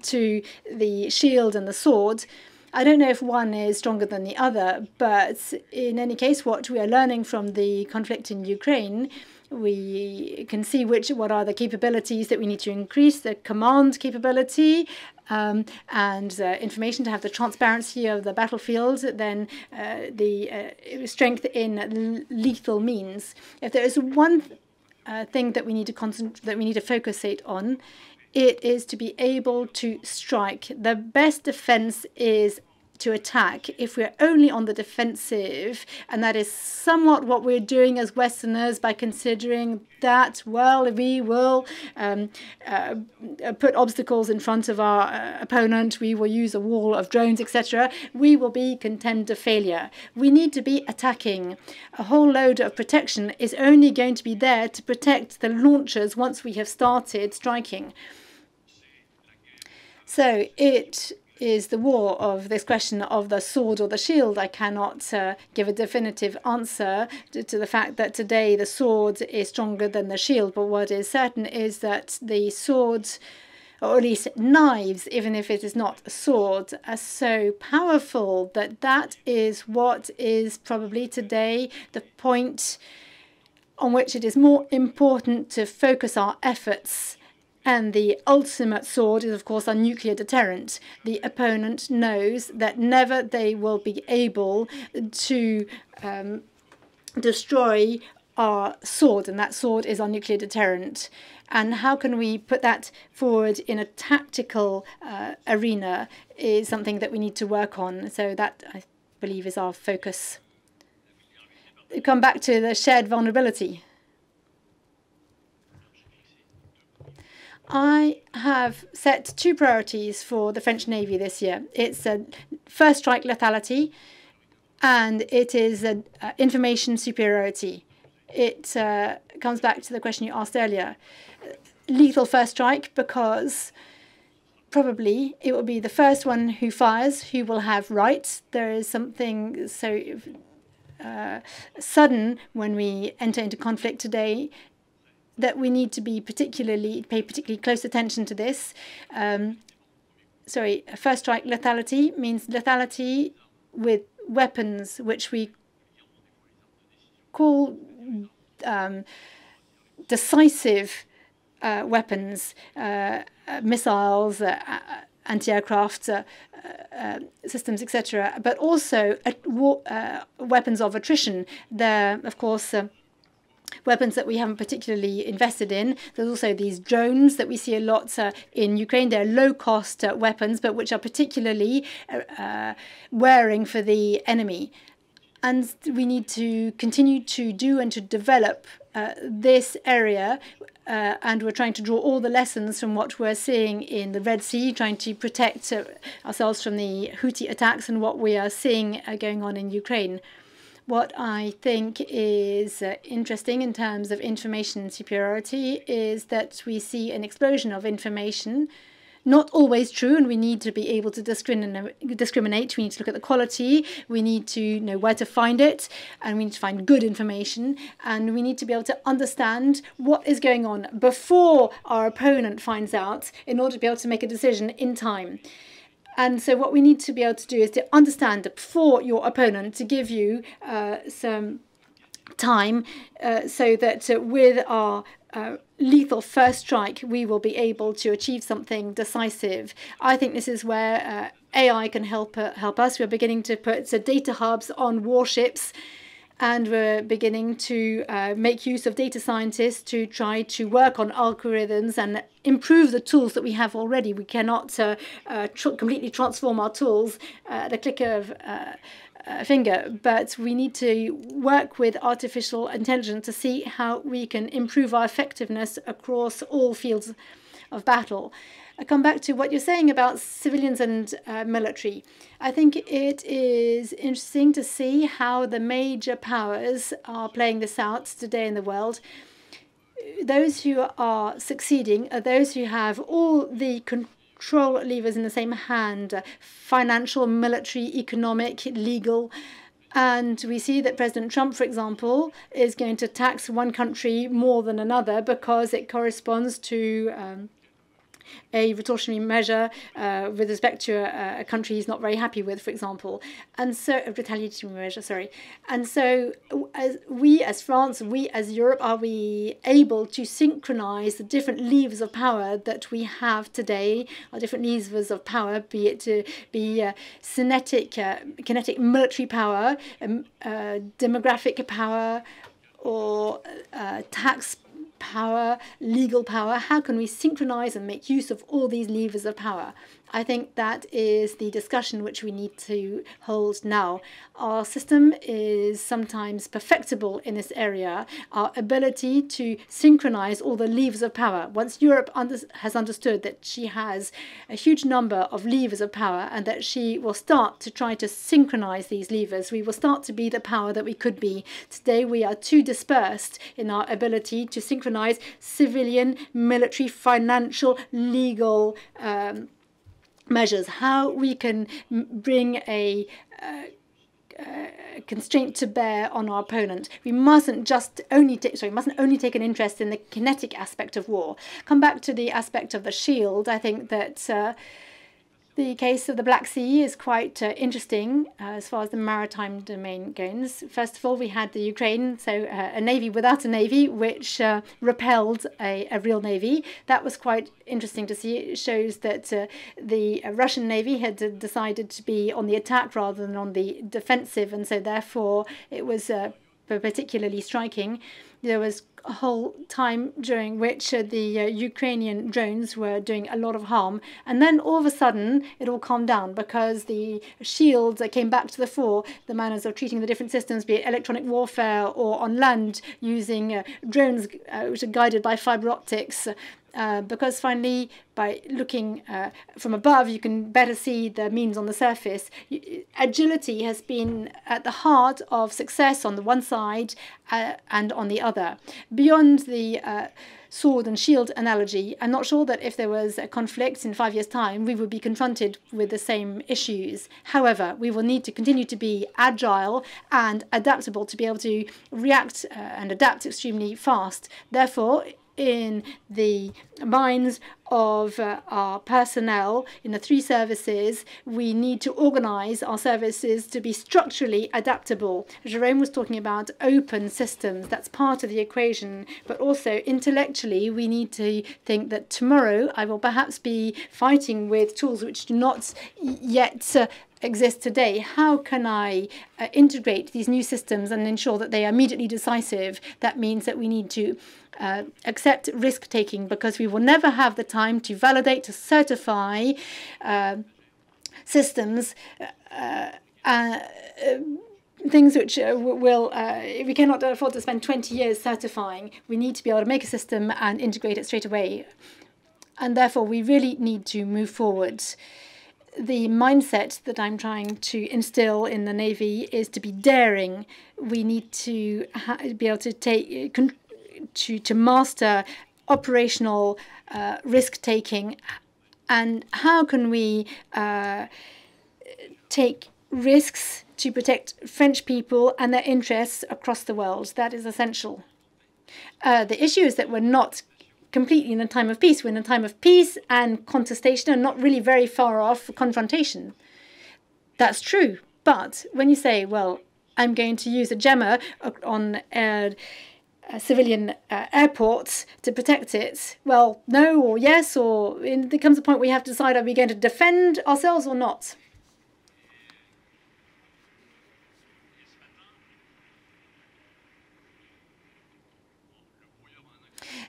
to the shield and the sword. I don't know if one is stronger than the other, but in any case, what we are learning from the conflict in Ukraine We can see what are the capabilities that we need to increase, the command capability, and information to have the transparency of the battlefield, then the strength in lethal means. If there is one thing that we need to focus on, it is to be able to strike. The best defense is to attack. If we're only on the defensive, and that is somewhat what we're doing as Westerners by considering that, well, we will put obstacles in front of our opponent, we will use a wall of drones, etc., we will be condemned to failure. We need to be attacking. A whole load of protection is only going to be there to protect the launchers once we have started striking. So it is the war of this question of the sword or the shield. I cannot give a definitive answer to the fact that today the sword is stronger than the shield, but what is certain is that the swords, or at least knives, even if it is not a sword, are so powerful that that is what is probably today the point on which it is more important to focus our efforts. And the ultimate sword is, of course, our nuclear deterrent. The opponent knows that never they will be able to destroy our sword, and that sword is our nuclear deterrent. And how can we put that forward in a tactical arena is something that we need to work on. So that, I believe, is our focus. Come back to the shared vulnerability. I have set two priorities for the French Navy this year. It's first strike lethality, and it is information superiority. It comes back to the question you asked earlier. Lethal first strike, because probably it will be the first one who fires who will have rights. There is something so sudden when we enter into conflict today that we need to be pay particularly close attention to this. First strike lethality means lethality with weapons which we call decisive weapons, missiles, anti-aircraft systems, etc., but also weapons of attrition. They're, of course, weapons that we haven't particularly invested in. There's also these drones that we see a lot in Ukraine. They're low-cost weapons, but which are particularly wearing for the enemy. And we need to continue to do and to develop this area. And we're trying to draw all the lessons from what we're seeing in the Red Sea, trying to protect ourselves from the Houthi attacks and what we are seeing going on in Ukraine. What I think is interesting in terms of information superiority is that we see an explosion of information, not always true, and we need to be able to discriminate. We need to look at the quality, we need to know where to find it, and we need to find good information, and we need to be able to understand what is going on before our opponent finds out in order to be able to make a decision in time. And so what we need to be able to do is to understand before your opponent, to give you some time so that with our lethal first strike, we will be able to achieve something decisive. I think this is where AI can help us. We're beginning to put data hubs on warships, and we're beginning to make use of data scientists to try to work on algorithms and improve the tools that we have already. We cannot completely transform our tools at a click of a finger, but we need to work with artificial intelligence to see how we can improve our effectiveness across all fields of battle. I come back to what you're saying about civilians and military. I think it is interesting to see how the major powers are playing this out today in the world. Those who are succeeding are those who have all the control levers in the same hand: financial, military, economic, legal. And we see that President Trump, for example, is going to tax one country more than another because it corresponds to a retaliatory measure with respect to a country he's not very happy with, for example. And so, a retaliatory measure, sorry. And so, as France, we as Europe, are we able to synchronize the different levers of power that we have today, our different levers of power, be it to be kinetic military power, demographic power, or tax power, legal power? How can we synchronize and make use of all these levers of power? I think that is the discussion which we need to hold now. Our system is sometimes perfectible in this area, our ability to synchronize all the levers of power. Once Europe has understood that she has a huge number of levers of power and that she will start to try to synchronize these levers, we will start to be the power that we could be. Today we are too dispersed in our ability to synchronize civilian, military, financial, legal measures. How we can bring a constraint to bear on our opponent. We mustn't only take an interest in the kinetic aspect of war. Come back to the aspect of the shield. I think that the case of the Black Sea is quite interesting as far as the maritime domain goes. First of all, we had the Ukraine, so a navy without a navy, which repelled a real navy. That was quite interesting to see. It shows that the Russian navy had decided to be on the attack rather than on the defensive, and so therefore it was particularly striking. There was a whole time during which the Ukrainian drones were doing a lot of harm, and then all of a sudden it all calmed down because the shields came back to the fore, the manners of treating the different systems, be it electronic warfare or on land using drones which are guided by fiber optics. Because finally, by looking from above, you can better see the means on the surface. Agility has been at the heart of success on the one side and on the other. Beyond the sword and shield analogy, I'm not sure that if there was a conflict in 5 years' time, we would be confronted with the same issues. However, we will need to continue to be agile and adaptable to be able to react and adapt extremely fast. Therefore, in the minds of our personnel in the three services, we need to organize our services to be structurally adaptable. Jérôme was talking about open systems. That's part of the equation. But also intellectually, we need to think that tomorrow I will perhaps be fighting with tools which do not yet exist today. How can I integrate these new systems and ensure that they are immediately decisive? That means that we need to accept risk-taking, because we will never have the time to validate, to certify systems, things which we cannot afford to spend 20 years certifying. We need to be able to make a system and integrate it straight away. And therefore, we really need to move forward. The mindset that I'm trying to instill in the Navy is to be daring. We need to be able to take to master operational risk-taking. And how can we take risks to protect French people and their interests across the world? That is essential. The issue is that we're not completely in a time of peace. We're in a time of peace and contestation, and not really very far off confrontation. That's true. But when you say, well, I'm going to use a jammer on civilian airports to protect it, well, no or yes, or there comes a point where we have to decide, are we going to defend ourselves or not?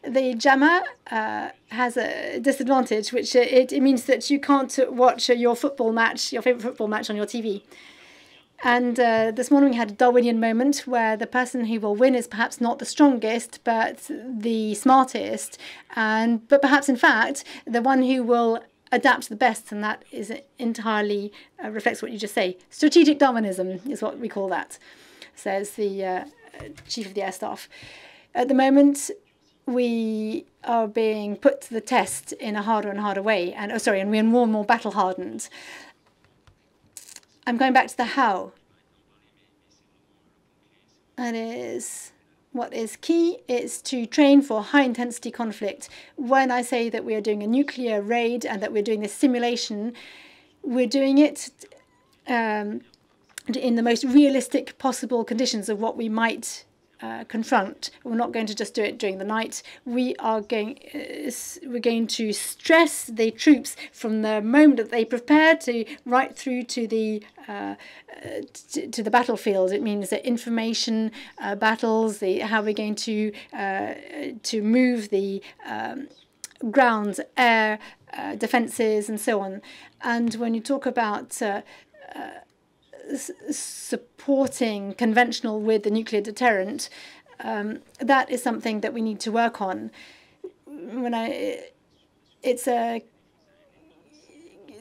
The jammer has a disadvantage, which it means that you can't watch your football match, your favorite football match, on your TV. And this morning we had a Darwinian moment where the person who will win is perhaps not the strongest, but the smartest, but perhaps in fact the one who will adapt the best, and that is entirely reflects what you just say. Strategic Darwinism is what we call that, says the Chief of the Air Staff. At the moment, we are being put to the test in a harder and harder way, and we're more and more battle hardened. I'm going back to the how. That is what is key is to train for high-intensity conflict. When I say that we are doing a nuclear raid and that we're doing this simulation, we're doing it in the most realistic possible conditions of what we might confront. We're not going to just do it during the night. We're going to stress the troops from the moment that they prepare to right through to the battlefield. It means that information battles, how we're going to move the ground, air defenses, and so on. And when you talk about supporting conventional with the nuclear deterrent, that is something that we need to work on.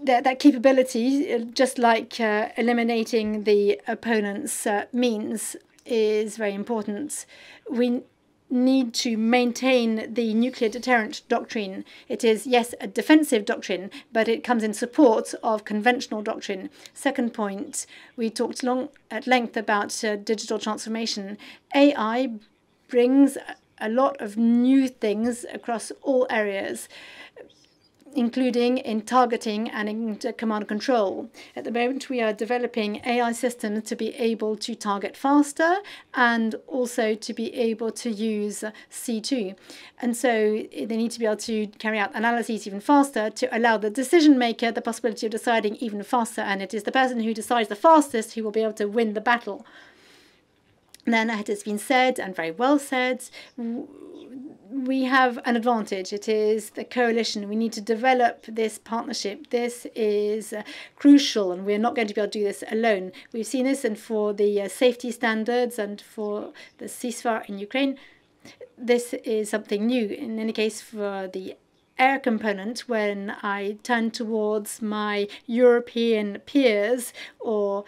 That capability, just like eliminating the opponent's means, is very important. We need to maintain the nuclear deterrent doctrine. It is, yes, a defensive doctrine, but it comes in support of conventional doctrine. Second point, we talked at length about digital transformation. AI brings a lot of new things across all areas, including in targeting and in command and control. At the moment, we are developing AI systems to be able to target faster and also to be able to use C2. And so they need to be able to carry out analyses even faster to allow the decision maker the possibility of deciding even faster. And it is the person who decides the fastest who will be able to win the battle. Then it has been said, and very well said, we have an advantage. It is the coalition. We need to develop this partnership. This is crucial, and we're not going to be able to do this alone. We've seen this, and for the safety standards and for the ceasefire in Ukraine, this is something new. In any case, for the air component, when I turn towards my European peers or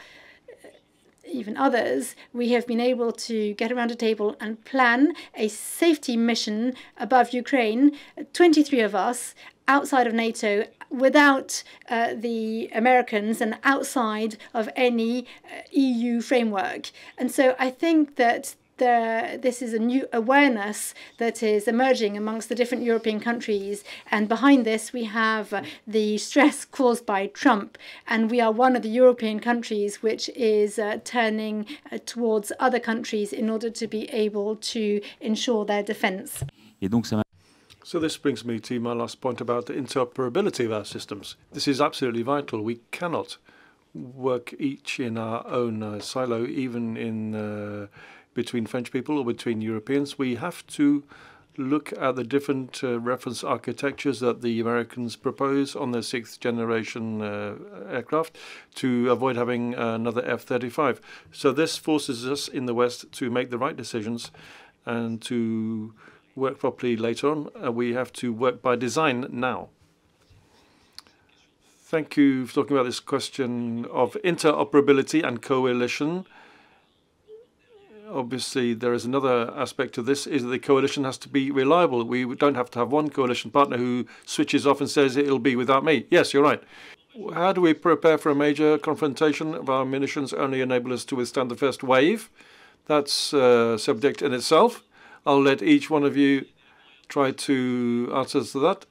even others, we have been able to get around a table and plan a safety mission above Ukraine, 23 of us, outside of NATO, without the Americans and outside of any EU framework. And so I think that this is a new awareness that is emerging amongst the different European countries. And behind this, we have the stress caused by Trump. And we are one of the European countries which is turning towards other countries in order to be able to ensure their defense. So this brings me to my last point about the interoperability of our systems. This is absolutely vital. We cannot work each in our own silo, even in between French people or between Europeans. We have to look at the different reference architectures that the Americans propose on their 6th generation aircraft to avoid having another F-35. So this forces us in the West to make the right decisions and to work properly later on. We have to work by design now. Thank you for talking about this question of interoperability and coalition. Obviously, there is another aspect of this, is that the coalition has to be reliable. We don't have to have one coalition partner who switches off and says it'll be without me. Yes, you're right. How do we prepare for a major confrontation? If our munitions only enable us to withstand the first wave, that's a subject in itself. I'll let each one of you try to answer to that.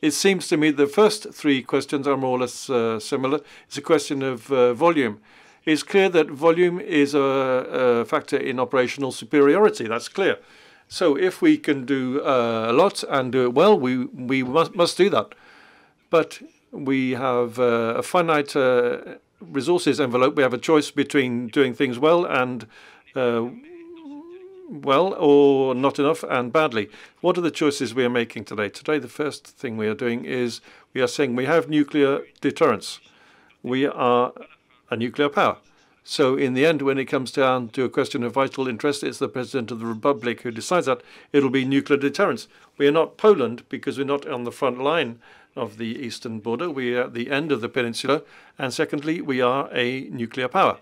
It seems to me the first three questions are more or less similar. It's a question of volume. It's clear that volume is a factor in operational superiority. That's clear. So if we can do a lot and do it well, we must do that. But we have a finite resources envelope. We have a choice between doing things well and well or not enough and badly. What are the choices we are making today? Today, the first thing we are doing is we are saying we have nuclear deterrence. We are a nuclear power. So in the end, when it comes down to a question of vital interest, it's the President of the Republic who decides that. It'll be nuclear deterrence. We are not Poland because we're not on the front line of the eastern border. We are at the end of the peninsula. And secondly, we are a nuclear power.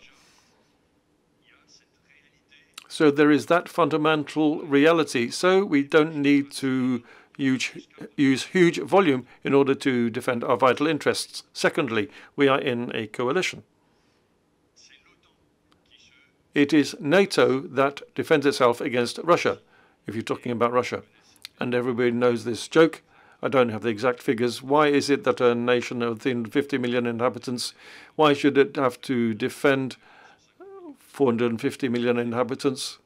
So there is that fundamental reality. So we don't need to use huge volume in order to defend our vital interests. Secondly, we are in a coalition. It is NATO that defends itself against Russia, if you're talking about Russia. And everybody knows this joke. I don't have the exact figures. Why is it that a nation of 50 million inhabitants, why should it have to defend 450 million inhabitants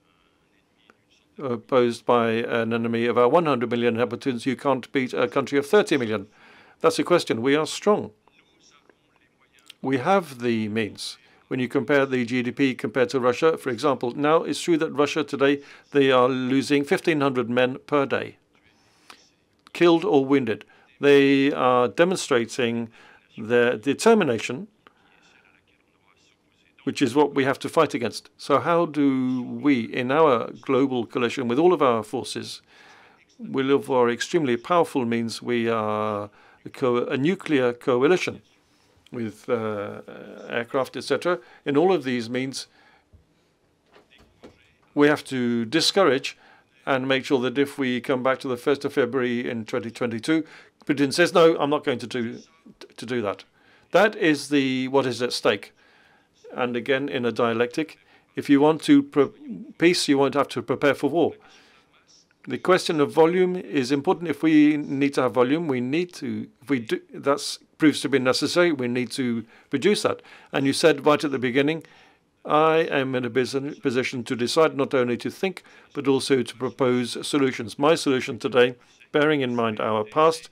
opposed by an enemy of our 100 million inhabitants? You can't beat a country of 30 million. That's a question. We are strong. We have the means. When you compare the GDP compared to Russia, for example, now it's true that Russia today, they are losing 1,500 men per day, killed or wounded. They are demonstrating their determination, which is what we have to fight against. So how do we, in our global coalition, with all of our forces, we live for extremely powerful means. We are a nuclear coalition with aircraft, etc. In all of these means, we have to discourage and make sure that if we come back to the 1st of February in 2022, Putin says, no, I'm not going to do that. That is what is at stake. And again, in a dialectic, if you want peace, you won't have to prepare for war. The question of volume is important. If we need to have volume, we need to, that proves to be necessary, we need to produce that. And you said right at the beginning, I am in a position to decide not only to think, but also to propose solutions. My solution today, bearing in mind our past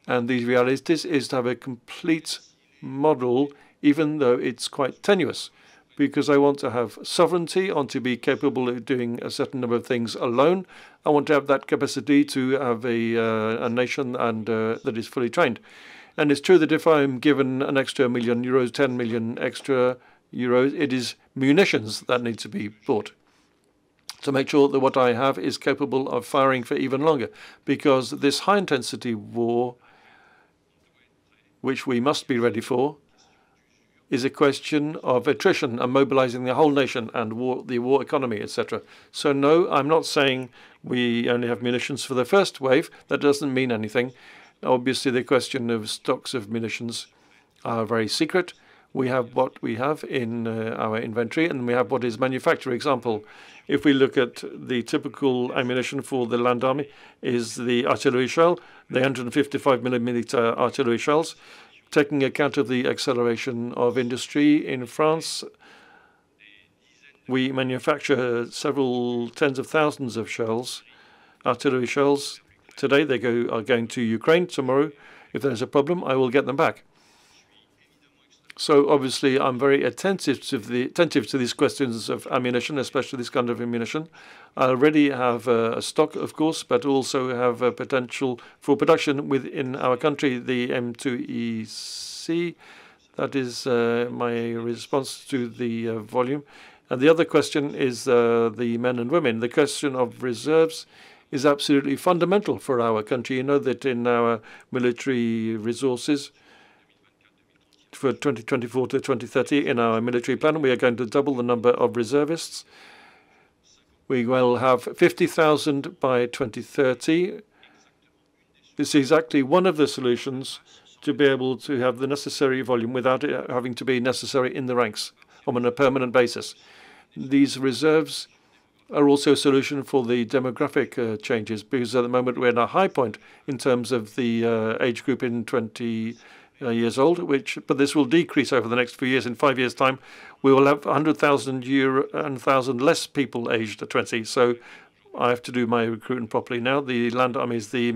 and these realities, is to have a complete model, even though it's quite tenuous, because I want to have sovereignty, I want to be capable of doing a certain number of things alone. I want to have that capacity to have a nation and that is fully trained. And it's true that if I'm given an extra €1 million, 10 million extra euros, it is munitions that need to be bought to make sure that what I have is capable of firing for even longer. Because this high-intensity war, which we must be ready for, is a question of attrition and mobilizing the whole nation and the war economy, etc. So no, I'm not saying we only have munitions for the first wave. That doesn't mean anything. Obviously, the question of stocks of munitions are very secret. We have what we have in our inventory, and we have what is manufactured. For example, if we look at the typical ammunition for the land army, is the artillery shell, the 155mm artillery shells. Taking account of the acceleration of industry in France, we manufacture several tens of thousands of shells, artillery shells. Today they are going to Ukraine. Tomorrow, if there's a problem, I will get them back. So obviously, I'm very attentive to these questions of ammunition, especially this kind of ammunition. I already have a stock, of course, but also have a potential for production within our country, the M2EC. That is my response to the volume. And the other question is the men and women. The question of reserves is absolutely fundamental for our country. You know that in our military resources, for 2024 to 2030, in our military plan, we are going to double the number of reservists. We will have 50,000 by 2030. This is exactly one of the solutions to be able to have the necessary volume without it having to be necessary in the ranks on a permanent basis. These reserves are also a solution for the demographic changes, because at the moment we're in a high point in terms of the age group in 20 years old, but this will decrease over the next few years. In 5 years' time, we will have 100,000 less people aged 20. So I have to do my recruitment properly now. The Land Army is the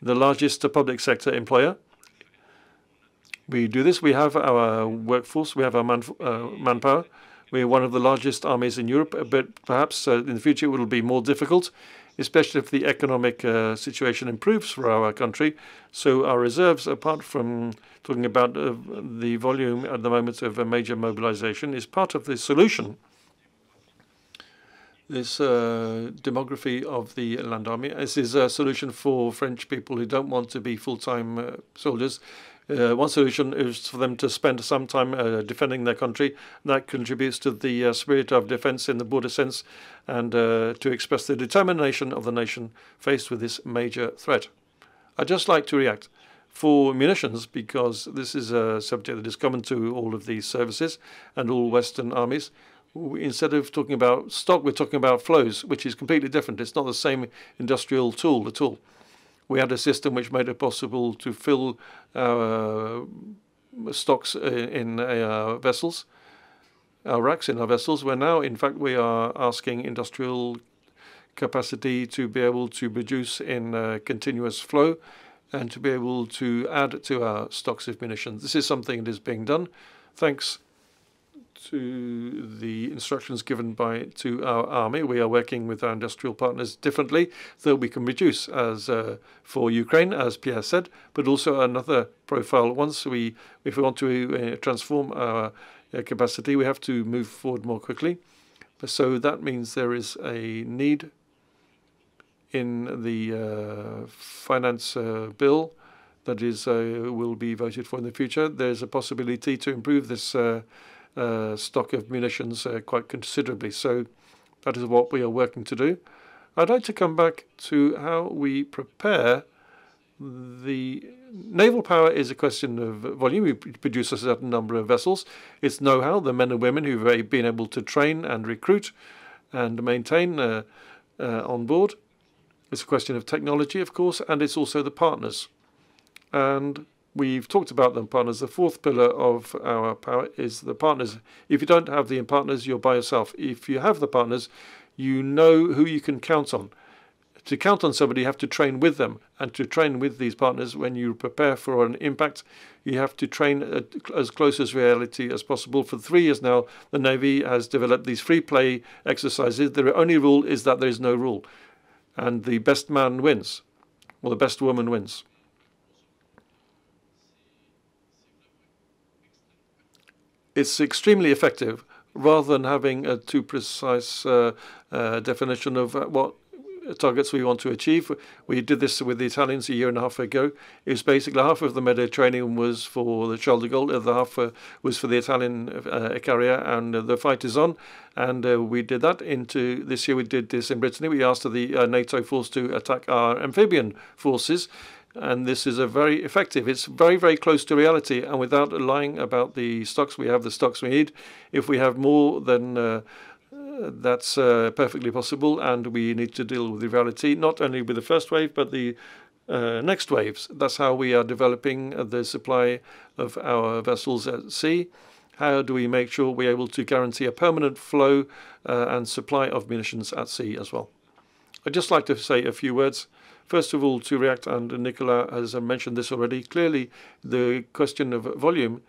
largest public sector employer. We do this. We have our workforce. We have our manpower. We are one of the largest armies in Europe, but perhaps in the future it will be more difficult, especially if the economic situation improves for our country. So our reserves, apart from talking about the volume at the moment of a major mobilization, is part of the solution. This demography of the Land Army, this is a solution for French people who don't want to be full-time soldiers. One solution is for them to spend some time defending their country. That contributes to the spirit of defense in the broader sense and to express the determination of the nation faced with this major threat. I'd just like to react for munitions, because this is a subject that is common to all of these services and all Western armies. Instead of talking about stock, we're talking about flows, which is completely different. It's not the same industrial tool at all. We had a system which made it possible to fill stocks in our vessels, our racks in our vessels, where now, in fact, we are asking industrial capacity to be able to produce in continuous flow and to be able to add to our stocks of munitions. This is something that is being done thanks to the instructions given to our army. We are working with our industrial partners differently so that we can reduce, as for Ukraine, as Pierre said, but also another profile. If we want to transform our capacity, we have to move forward more quickly. So that means there is a need in the finance bill that is will be voted for in the future. There's a possibility to improve this stock of munitions quite considerably. So that is what we are working to do. I'd like to come back to how we prepare. The naval power is a question of volume. We produce a certain number of vessels. It's know-how, the men and women who've been able to train and recruit and maintain on board. It's a question of technology, of course, and it's also the partners. And we've talked about the partners. The fourth pillar of our power is the partners. If you don't have the partners, you're by yourself. If you have the partners, you know who you can count on. To count on somebody, you have to train with them. And to train with these partners, when you prepare for an impact, you have to train as close as reality as possible. For 3 years now, the Navy has developed these free play exercises. The only rule is that there is no rule. And the best man wins, or the best woman wins. It's extremely effective, rather than having a too precise definition of what targets we want to achieve. We did this with the Italians a year and a half ago. It was basically half of the Mediterranean was for the Charles de Gaulle, the other half was for the Italian Icaria, and the fight is on. And we did that into this year. We did this in Brittany. We asked the NATO force to attack our amphibian forces. And this is a very effective. It's very, very close to reality. And without lying about the stocks, we have the stocks we need. If we have more, then that's perfectly possible. And we need to deal with the reality, not only with the first wave, but the next waves. That's how we are developing the supply of our vessels at sea. How do we make sure we're able to guarantee a permanent flow and supply of munitions at sea as well? I'd just like to say a few words. First of all, to react, and Nicolas has mentioned this already, clearly the question of volume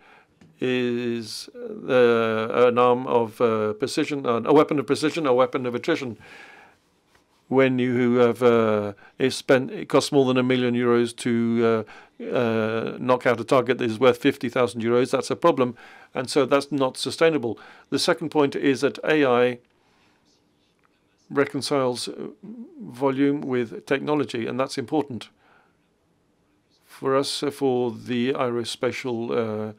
is an arm of precision, a weapon of precision, a weapon of attrition. When you have it costs more than €1 million to knock out a target that is worth €50,000, that's a problem, and so that's not sustainable. The second point is that AI reconciles volume with technology, and that's important. For us, for the aerospatial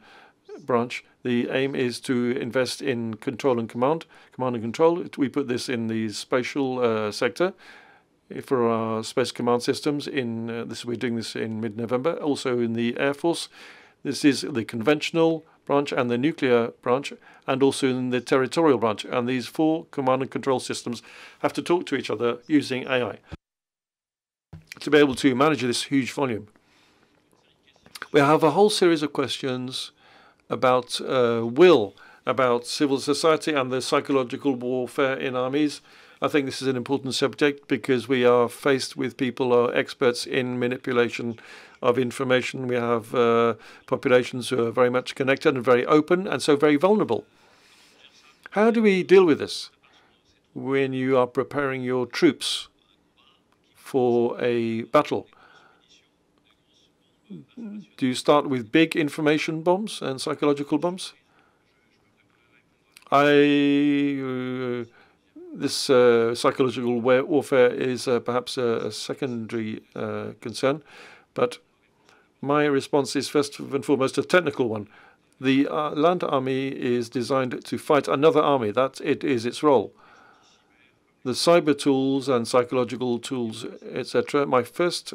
branch, the aim is to invest in control and command and control. We put this in the spatial sector for our space command systems. We're doing this in mid-November. Also in the Air Force, this is the conventional branch and the nuclear branch, and also in the territorial branch. And these 4 command and control systems have to talk to each other using AI to be able to manage this huge volume. We have a whole series of questions about will, about civil society and the psychological warfare in armies. I think this is an important subject because we are faced with people who are experts in manipulation of information. We have populations who are very much connected and very open and so very vulnerable. How do we deal with this when you are preparing your troops for a battle? Do you start with big information bombs and psychological bombs? This psychological warfare is perhaps a secondary concern, but My response is first and foremost a technical one. The land army is designed to fight another army. That it is its role. The cyber tools and psychological tools, etc. My first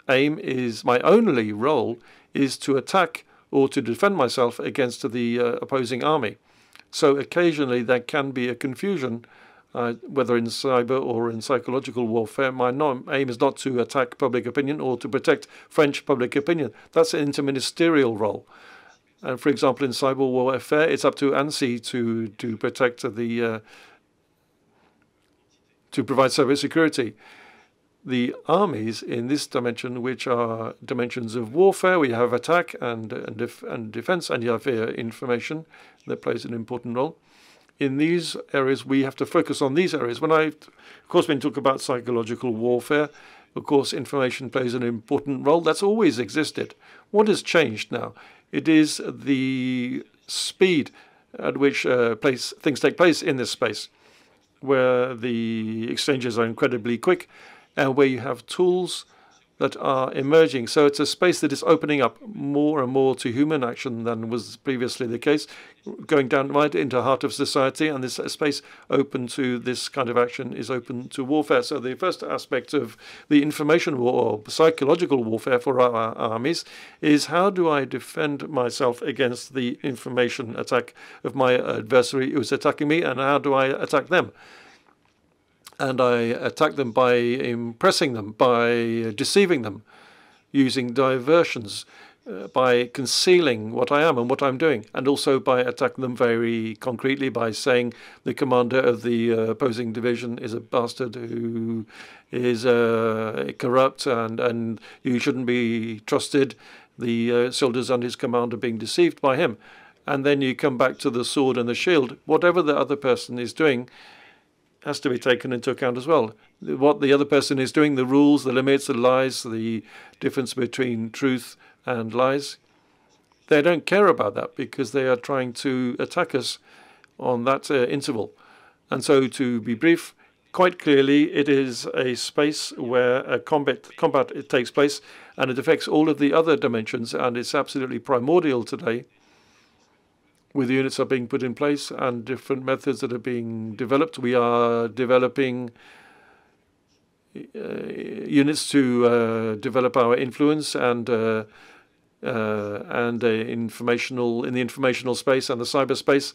aim is, my only role is to attack or to defend myself against the opposing army. So occasionally there can be a confusion, whether in cyber or in psychological warfare. My aim is not to attack public opinion or to protect French public opinion. That's an interministerial role. And for example, in cyber warfare, it's up to ANSSI to protect the to provide cyber security. The armies in this dimension, which are dimensions of warfare, we have attack and defense, and you have information that plays an important role. In these areas, we have to focus on these areas. When of course, when you talk about psychological warfare, of course, information plays an important role. That's always existed. What has changed now? It is the speed at which things take place in this space, where the exchanges are incredibly quick and where you have tools that are emerging. So it's a space that is opening up more and more to human action than was previously the case, going down right into the heart of society, and this space open to this kind of action is open to warfare. So the first aspect of the information war or psychological warfare for our armies is, how do I defend myself against the information attack of my adversary who's attacking me, and how do I attack them? And I attack them by impressing them, by deceiving them, using diversions, by concealing what I am and what I'm doing, and also by attacking them very concretely by saying the commander of the opposing division is a bastard who is corrupt and you shouldn't be trusted. The soldiers under his command are being deceived by him. And then you come back to the sword and the shield. Whatever the other person is doing has to be taken into account as well. What the other person is doing, the rules, the limits, the lies, the difference between truth and lies. They don't care about that because they are trying to attack us on that interval. And so, to be brief, quite clearly it is a space where a combat takes place, and it affects all of the other dimensions, and it's absolutely primordial today, with units are being put in place and different methods that are being developed. We are developing units to develop our influence and in the informational space and the cyberspace.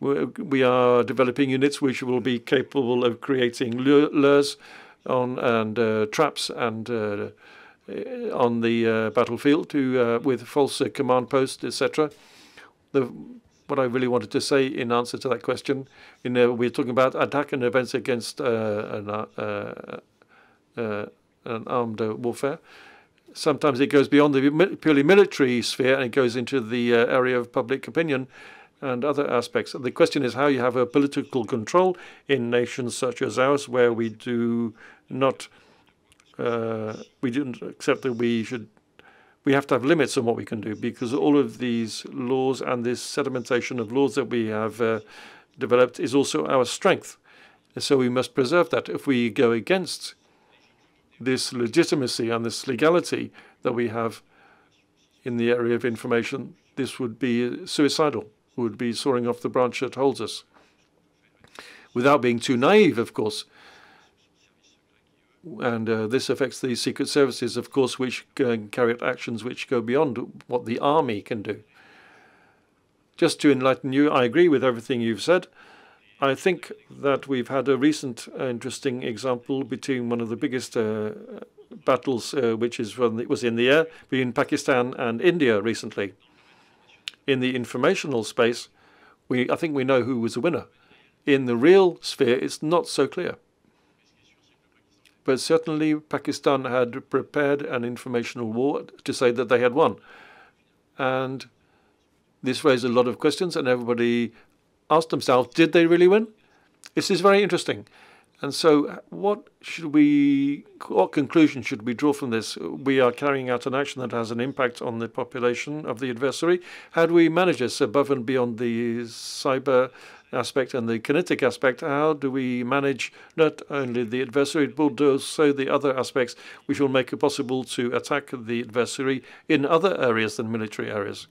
We are developing units which will be capable of creating lures and traps and on the battlefield with false command posts, etc. What I really wanted to say in answer to that question, we're talking about attack and events against an armed warfare. Sometimes it goes beyond the purely military sphere and it goes into the area of public opinion and other aspects. The question is how you have a political control in nations such as ours, where we do not accept that we have to have limits on what we can do, because all of these laws and this sedimentation of laws that we have developed is also our strength. And so we must preserve that. If we go against this legitimacy and this legality that we have in the area of information, this would be suicidal, would be soaring off the branch that holds us. Without being too naive, of course. And this affects the secret services, of course, which can carry out actions which go beyond what the army can do. Just to enlighten you, I agree with everything you've said. I think that we've had a recent interesting example between one of the biggest battles, which was in the air, between Pakistan and India recently. In the informational space, I think we know who was the winner. In the real sphere, it's not so clear. But certainly Pakistan had prepared an informational war to say that they had won. And this raised a lot of questions, and everybody asked themselves, did they really win? This is very interesting. And so what conclusion should we draw from this? We are carrying out an action that has an impact on the population of the adversary. How do we manage this above and beyond the cyber aspect and the kinetic aspect, how do we manage not only the adversary, but also the other aspects which will make it possible to attack the adversary in other areas than military areas?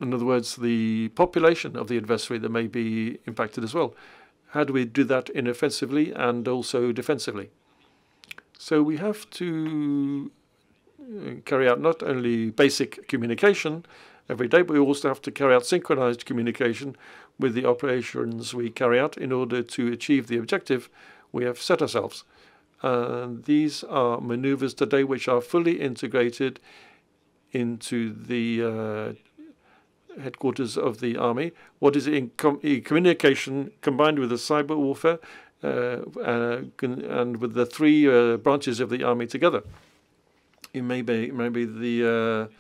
In other words, the population of the adversary that may be impacted as well. How do we do that inoffensively and also defensively? So we have to carry out not only basic communication every day, but we also have to carry out synchronized communication with the operations we carry out in order to achieve the objective we have set ourselves. These are maneuvers today which are fully integrated into the headquarters of the army. What is in communication combined with the cyber warfare and with the three branches of the army together? It may be the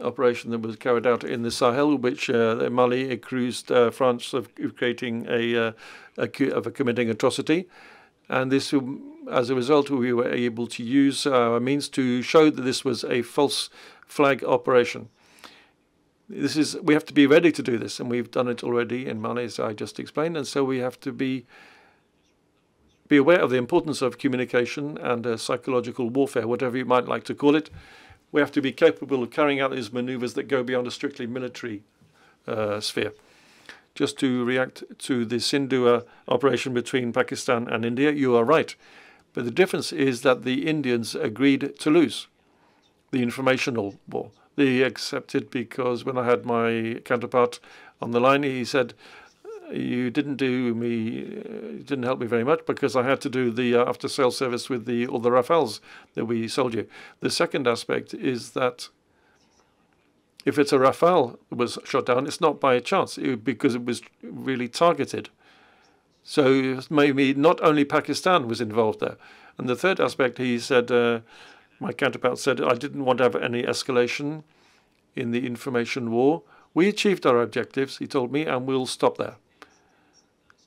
operation that was carried out in the Sahel, which Mali accused France of creating of committing atrocity, and this, as a result, we were able to use our means to show that this was a false flag operation. We have to be ready to do this, and we've done it already in Mali, as I just explained, and so we have to be aware of the importance of communication and psychological warfare, whatever you might like to call it. We have to be capable of carrying out these maneuvers that go beyond a strictly military sphere. Just to react to the Sindhu operation between Pakistan and India, you are right. But the difference is that the Indians agreed to lose the informational war. They accepted because when I had my counterpart on the line, he said, you didn't help me very much because I had to do the after-sales service with all the Rafales that we sold you. The second aspect is that if it's a Rafale that was shot down, it's not by chance, because it was really targeted. So maybe not only Pakistan was involved there. And the third aspect, he said, my counterpart said, I didn't want to have any escalation in the information war. We achieved our objectives, he told me, and we'll stop there.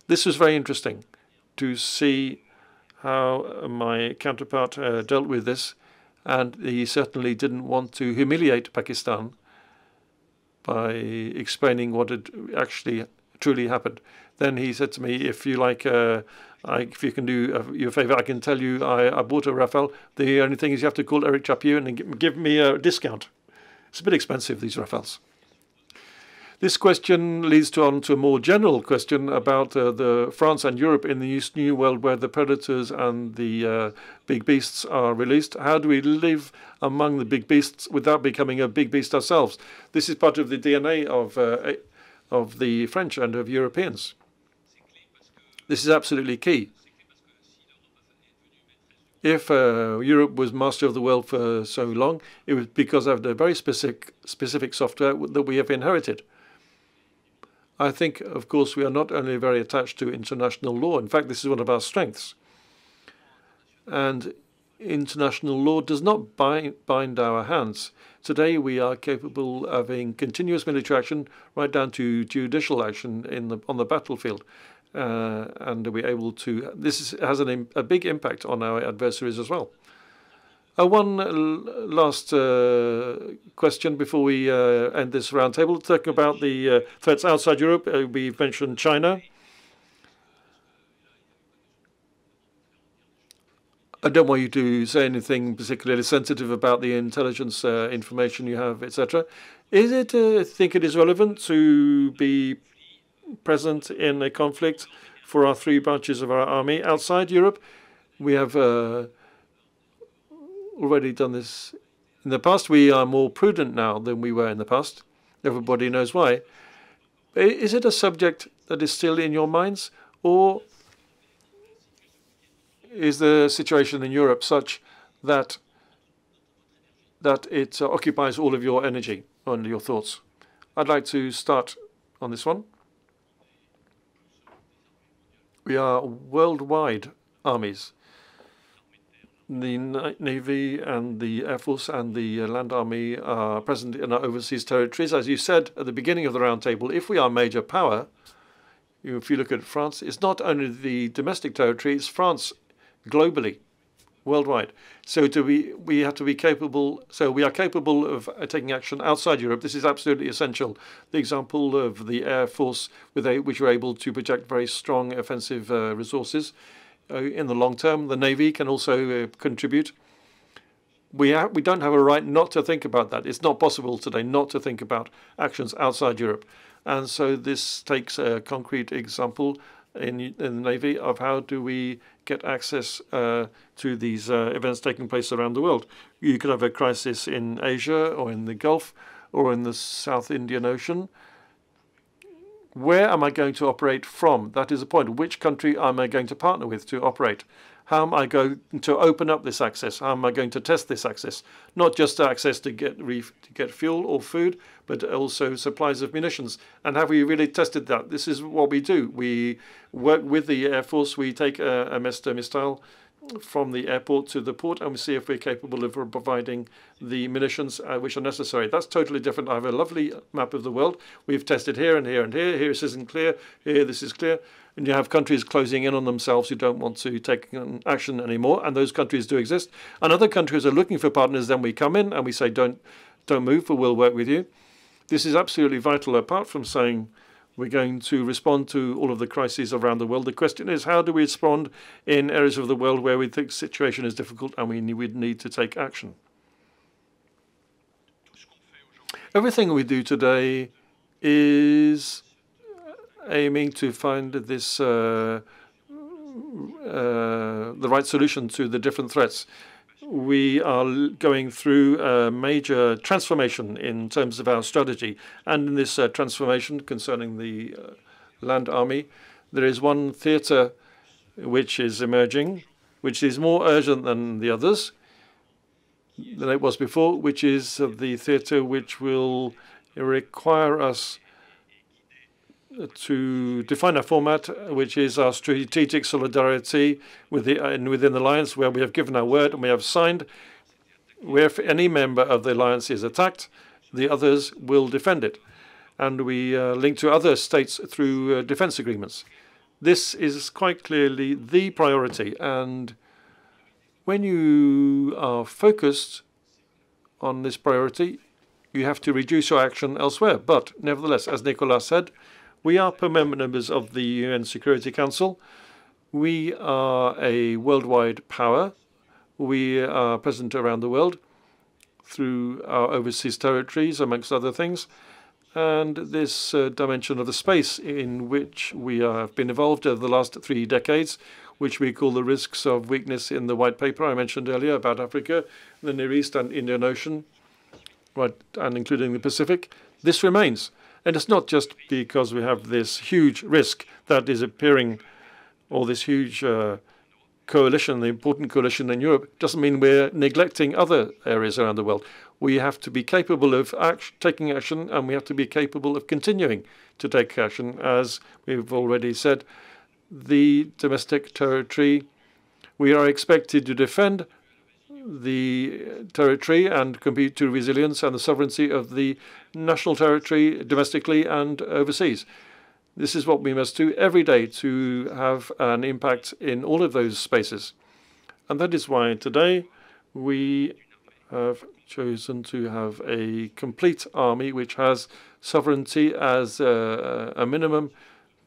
This was very interesting to see how my counterpart dealt with this, and he certainly didn't want to humiliate Pakistan by explaining what had actually truly happened. Then he said to me, if you like, if you can do you a favor, I can tell you I bought a Rafale. The only thing is you have to call Eric Chaput and give me a discount. It's a bit expensive, these Rafales. This question leads on to a more general question about the France and Europe in this new world where the predators and the big beasts are released. How do we live among the big beasts without becoming a big beast ourselves? This is part of the DNA of the French and of Europeans. This is absolutely key. If Europe was master of the world for so long, it was because of the very specific software that we have inherited. I think, of course, we are not only very attached to international law. In fact, this is one of our strengths. And international law does not bind our hands. Today, we are capable of having continuous military action right down to judicial action on the battlefield. And we're able to. This has a big impact on our adversaries as well. One last question before we end this roundtable, talking about the threats outside Europe. We've mentioned China. I don't want you to say anything particularly sensitive about the intelligence information you have, etc. Is it, think it is relevant to be present in a conflict for our three branches of our army outside Europe? We have already done this in the past. We are more prudent now than we were in the past. Everybody knows why. Is it a subject that is still in your minds, or is the situation in Europe such that it occupies all of your energy and your thoughts? I'd like to start on this one. We are worldwide armies. The Navy and the Air Force and the Land Army are present in our overseas territories. As you said at the beginning of the roundtable, if we are a major power, if you look at France, it's not only the domestic territory, it's France globally worldwide. So we have to be capable. So we are capable of taking action outside Europe. This is absolutely essential. The example of the Air Force, which were able to project very strong offensive resources in the long term. The Navy can also contribute. We don't have a right not to think about that. It's not possible today not to think about actions outside Europe. And so this takes a concrete example in the Navy of how do we get access to these events taking place around the world. You could have a crisis in Asia or in the Gulf or in the South Indian Ocean. Where am I going to operate from? That is the point. Which country am I going to partner with to operate? How am I going to open up this access? How am I going to test this access? Not just access to get fuel or food, but also supplies of munitions. And have we really tested that? This is what we do. We work with the Air Force. We take a Mestre missile from the airport to the port, and we see if we're capable of providing the munitions which are necessary. That's totally different. I have a lovely map of the world. We've tested here and here and here. Here this isn't clear. Here this is clear. And you have countries closing in on themselves who don't want to take action anymore, and those countries do exist. And other countries are looking for partners. Then we come in and we say, don't move, but we'll work with you. This is absolutely vital. Apart from saying we're going to respond to all of the crises around the world, the question is, how do we respond in areas of the world where we think the situation is difficult and we need to take action? Everything we do today is aiming to find this the right solution to the different threats. We are going through a major transformation in terms of our strategy, and in this transformation concerning the land army, there is one theatre which is emerging, which is more urgent than the others, than it was before, which is the theatre which will require us to define a format, which is our strategic solidarity within the alliance, where we have given our word and we have signed, where if any member of the alliance is attacked, the others will defend it. And we link to other states through defense agreements. This is quite clearly the priority. And when you are focused on this priority, you have to reduce your action elsewhere. But nevertheless, as Nicolas said, we are permanent members of the UN Security Council. We are a worldwide power. We are present around the world through our overseas territories, amongst other things. And this dimension of the space in which we have been involved over the last 3 decades, which we call the risks of weakness in the white paper I mentioned earlier about Africa, the Near East and Indian Ocean, right, and including the Pacific, this remains. And it's not just because we have this huge risk that is appearing, or this huge coalition, the important coalition in Europe, doesn't mean we're neglecting other areas around the world. We have to be capable of taking action, and we have to be capable of continuing to take action. As we've already said, the domestic territory, we are expected to defend the territory and compete to resilience and the sovereignty of the national territory domestically and overseas. This is what we must do every day to have an impact in all of those spaces. And that is why today we have chosen to have a complete army which has sovereignty as a minimum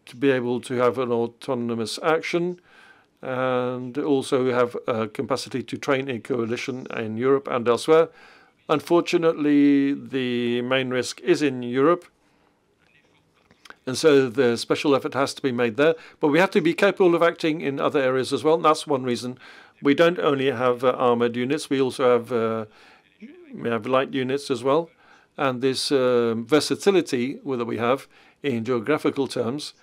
to be able to have an autonomous action, and also have a capacity to train a coalition in Europe and elsewhere. Unfortunately, the main risk is in Europe, and so the special effort has to be made there. But we have to be capable of acting in other areas as well, and that's one reason. We don't only have armored units, we also have light units as well. And this versatility that we have in geographical terms,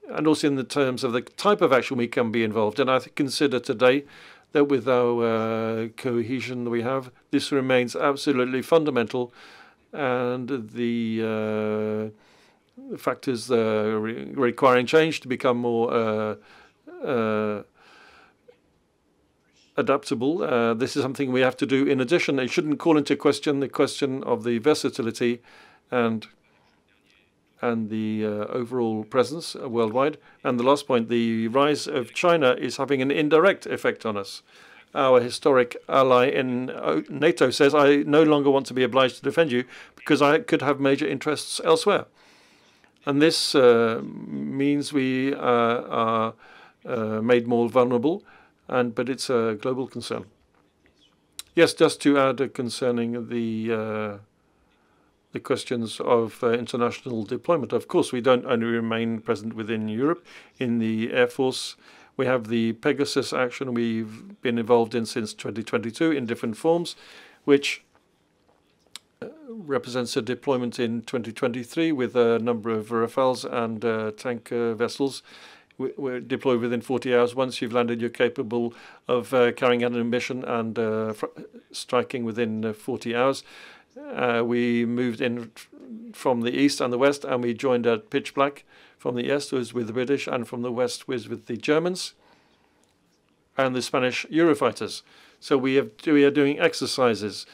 and also in the terms of the type of action we can be involved in. I consider today that with our cohesion that we have, this remains absolutely fundamental, and the factors requiring change to become more adaptable. This is something we have to do in addition. It shouldn't call into question the question of the versatility and the overall presence worldwide. And the last point, the rise of China is having an indirect effect on us. our historic ally in NATO, says, I no longer want to be obliged to defend you because I could have major interests elsewhere. And this means we are made more vulnerable, but it's a global concern. Yes, just to add concerning the questions of international deployment. Of course, we don't only remain present within Europe. In the Air Force, we have the Pegasus action we've been involved in since 2022 in different forms, which represents a deployment in 2023 with a number of Rafales and tank vessels. We're deployed within 40 hours. Once you've landed, you're capable of carrying out a mission and striking within 40 hours. We moved in from the east and the west, and we joined at pitch black. From the east was with the British, and from the west was with the Germans and the Spanish Eurofighters. So we are doing exercises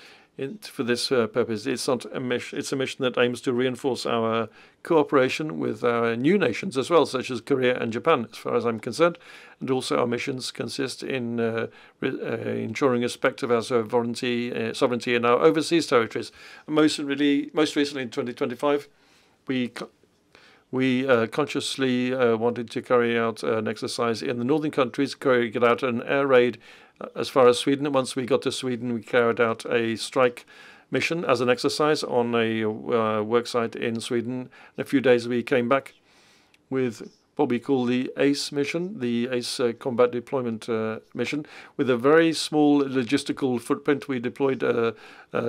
for this purpose. It's not a mission. It's a mission that aims to reinforce our cooperation with our new nations as well, such as Korea and Japan, as far as I'm concerned. And also our missions consist in ensuring respect of our sovereignty in our overseas territories. And most recently in 2025, we consciously wanted to carry out an exercise in the northern countries, carried out an air raid as far as Sweden. Once we got to Sweden, we carried out a strike mission as an exercise on a work site in Sweden. In a few days, we came back with what we call the ACE mission, the ACE combat deployment mission, with a very small logistical footprint. We deployed a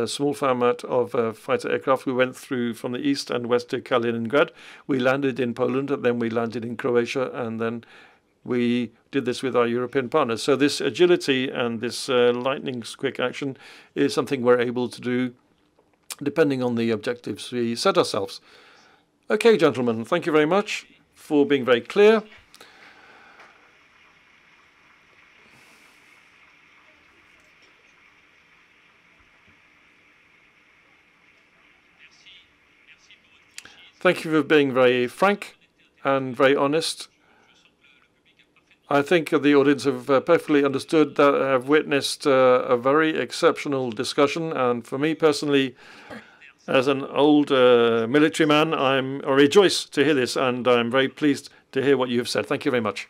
small format of fighter aircraft. We went through from the east and west to Kaliningrad. We landed in Poland, and then we landed in Croatia, and then we did this with our European partners. So this agility and this lightning quick action is something we're able to do depending on the objectives we set ourselves. Okay, gentlemen, thank you very much for being very clear. Thank you for being very frank and very honest. I think the audience have perfectly understood that I have witnessed a very exceptional discussion. And for me personally, as an old military man, I rejoice to hear this, and I'm very pleased to hear what you have said. Thank you very much.